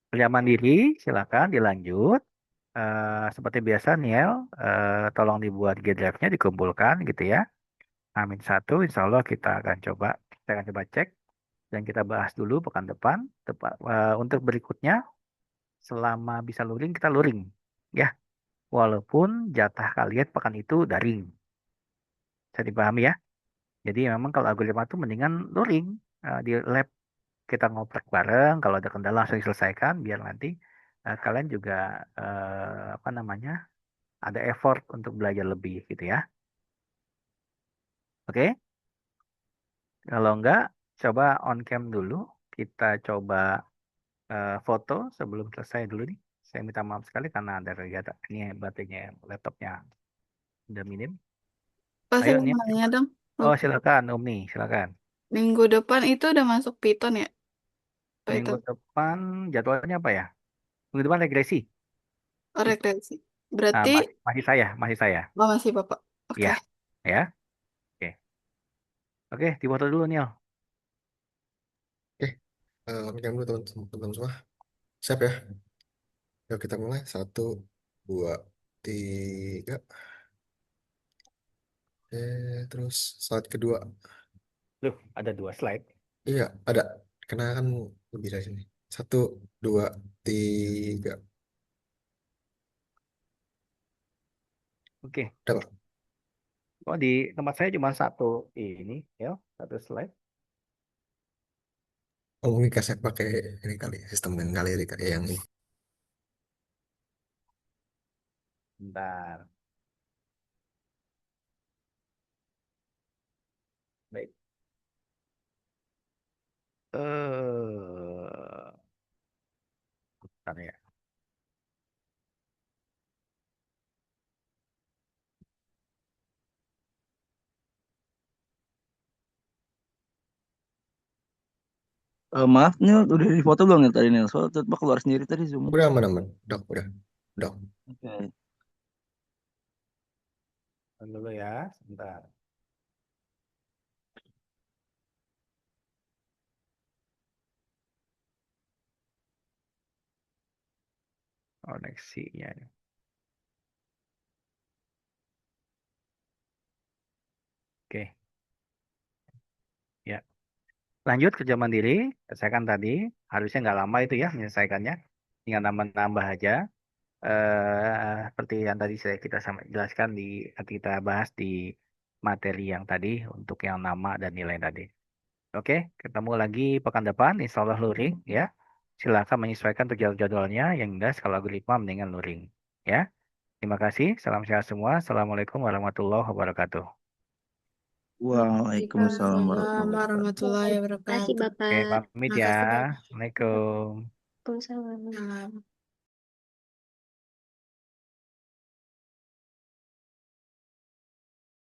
Kerja mandiri silakan dilanjut. Seperti biasa Niel, tolong dibuat G drive-nya dikumpulkan gitu ya. Amin satu, insya Allah saya akan coba cek dan kita bahas dulu pekan depan. Untuk berikutnya, selama bisa luring kita luring, ya. Walaupun jatah kalian pekan itu daring, bisa dipahami ya. Jadi memang kalau algoritma itu mendingan luring di lab kita ngoprek bareng. Kalau ada kendala langsung diselesaikan, biar nanti kalian juga apa namanya ada effort untuk belajar lebih gitu ya. Oke, kalau enggak, coba on cam dulu. Kita coba foto sebelum selesai dulu nih. Saya minta maaf sekali karena ada kegiatan ini baterainya laptopnya udah minim. Pas Ayo saya nih. mau nanya dong. Oh, Lupa. silakan Umi, silakan. Minggu depan itu udah masuk Python ya? Oh, itu Minggu depan jadwalnya apa ya? Minggu depan regresi. regresi. Ah, Berarti masih saya. masih Bapak. Oke. Ya, ya. Oke, oke, difoto dulu Niel. Oke, oke dulu teman-teman semua. Siap ya? Yuk kita mulai. 1, 2, 3. Terus slide kedua. Loh, ada 2 slide. Iya, ada. Karena kan lebih dari sini. 1, 2, 3. Oke. Udah, Pak. Oh, di tempat saya cuma satu ini, ya, satu slide. Oh, mungkin kasih pakai ini kali, sistem yang kali ini kali yang ini. Bentar. Baik. Bentar ya. Maaf nih udah di foto belum nih tadi nih? Soalnya tiba keluar sendiri tadi Zoom. Udah aman-aman. Udah. Udah. Oke. Tunggu dulu ya, sebentar. Koneksinya. Oke, ya. Lanjut kerja mandiri. Saya kan tadi harusnya nggak lama itu ya menyelesaikannya. Tinggal nambah-nambah aja. Seperti yang tadi kita sama jelaskan nanti kita bahas di materi yang tadi untuk yang nama dan nilai tadi. Oke, ketemu lagi pekan depan, insya Allah luring ya. Silakan menyesuaikan untuk jadwalnya. Yang jelas kalau algoritma mendingan luring ya. Terima kasih. Salam sehat semua. Assalamualaikum warahmatullahi wabarakatuh. Waalaikumsalam Waalaikumsalam warahmatullahi wabarakatuh. warahmatullahi Terima kasih wabarakatuh. Oke, Bapak. pamit ya. Makasih Bapak. Assalamualaikum. Waalaikumsalam. Salam.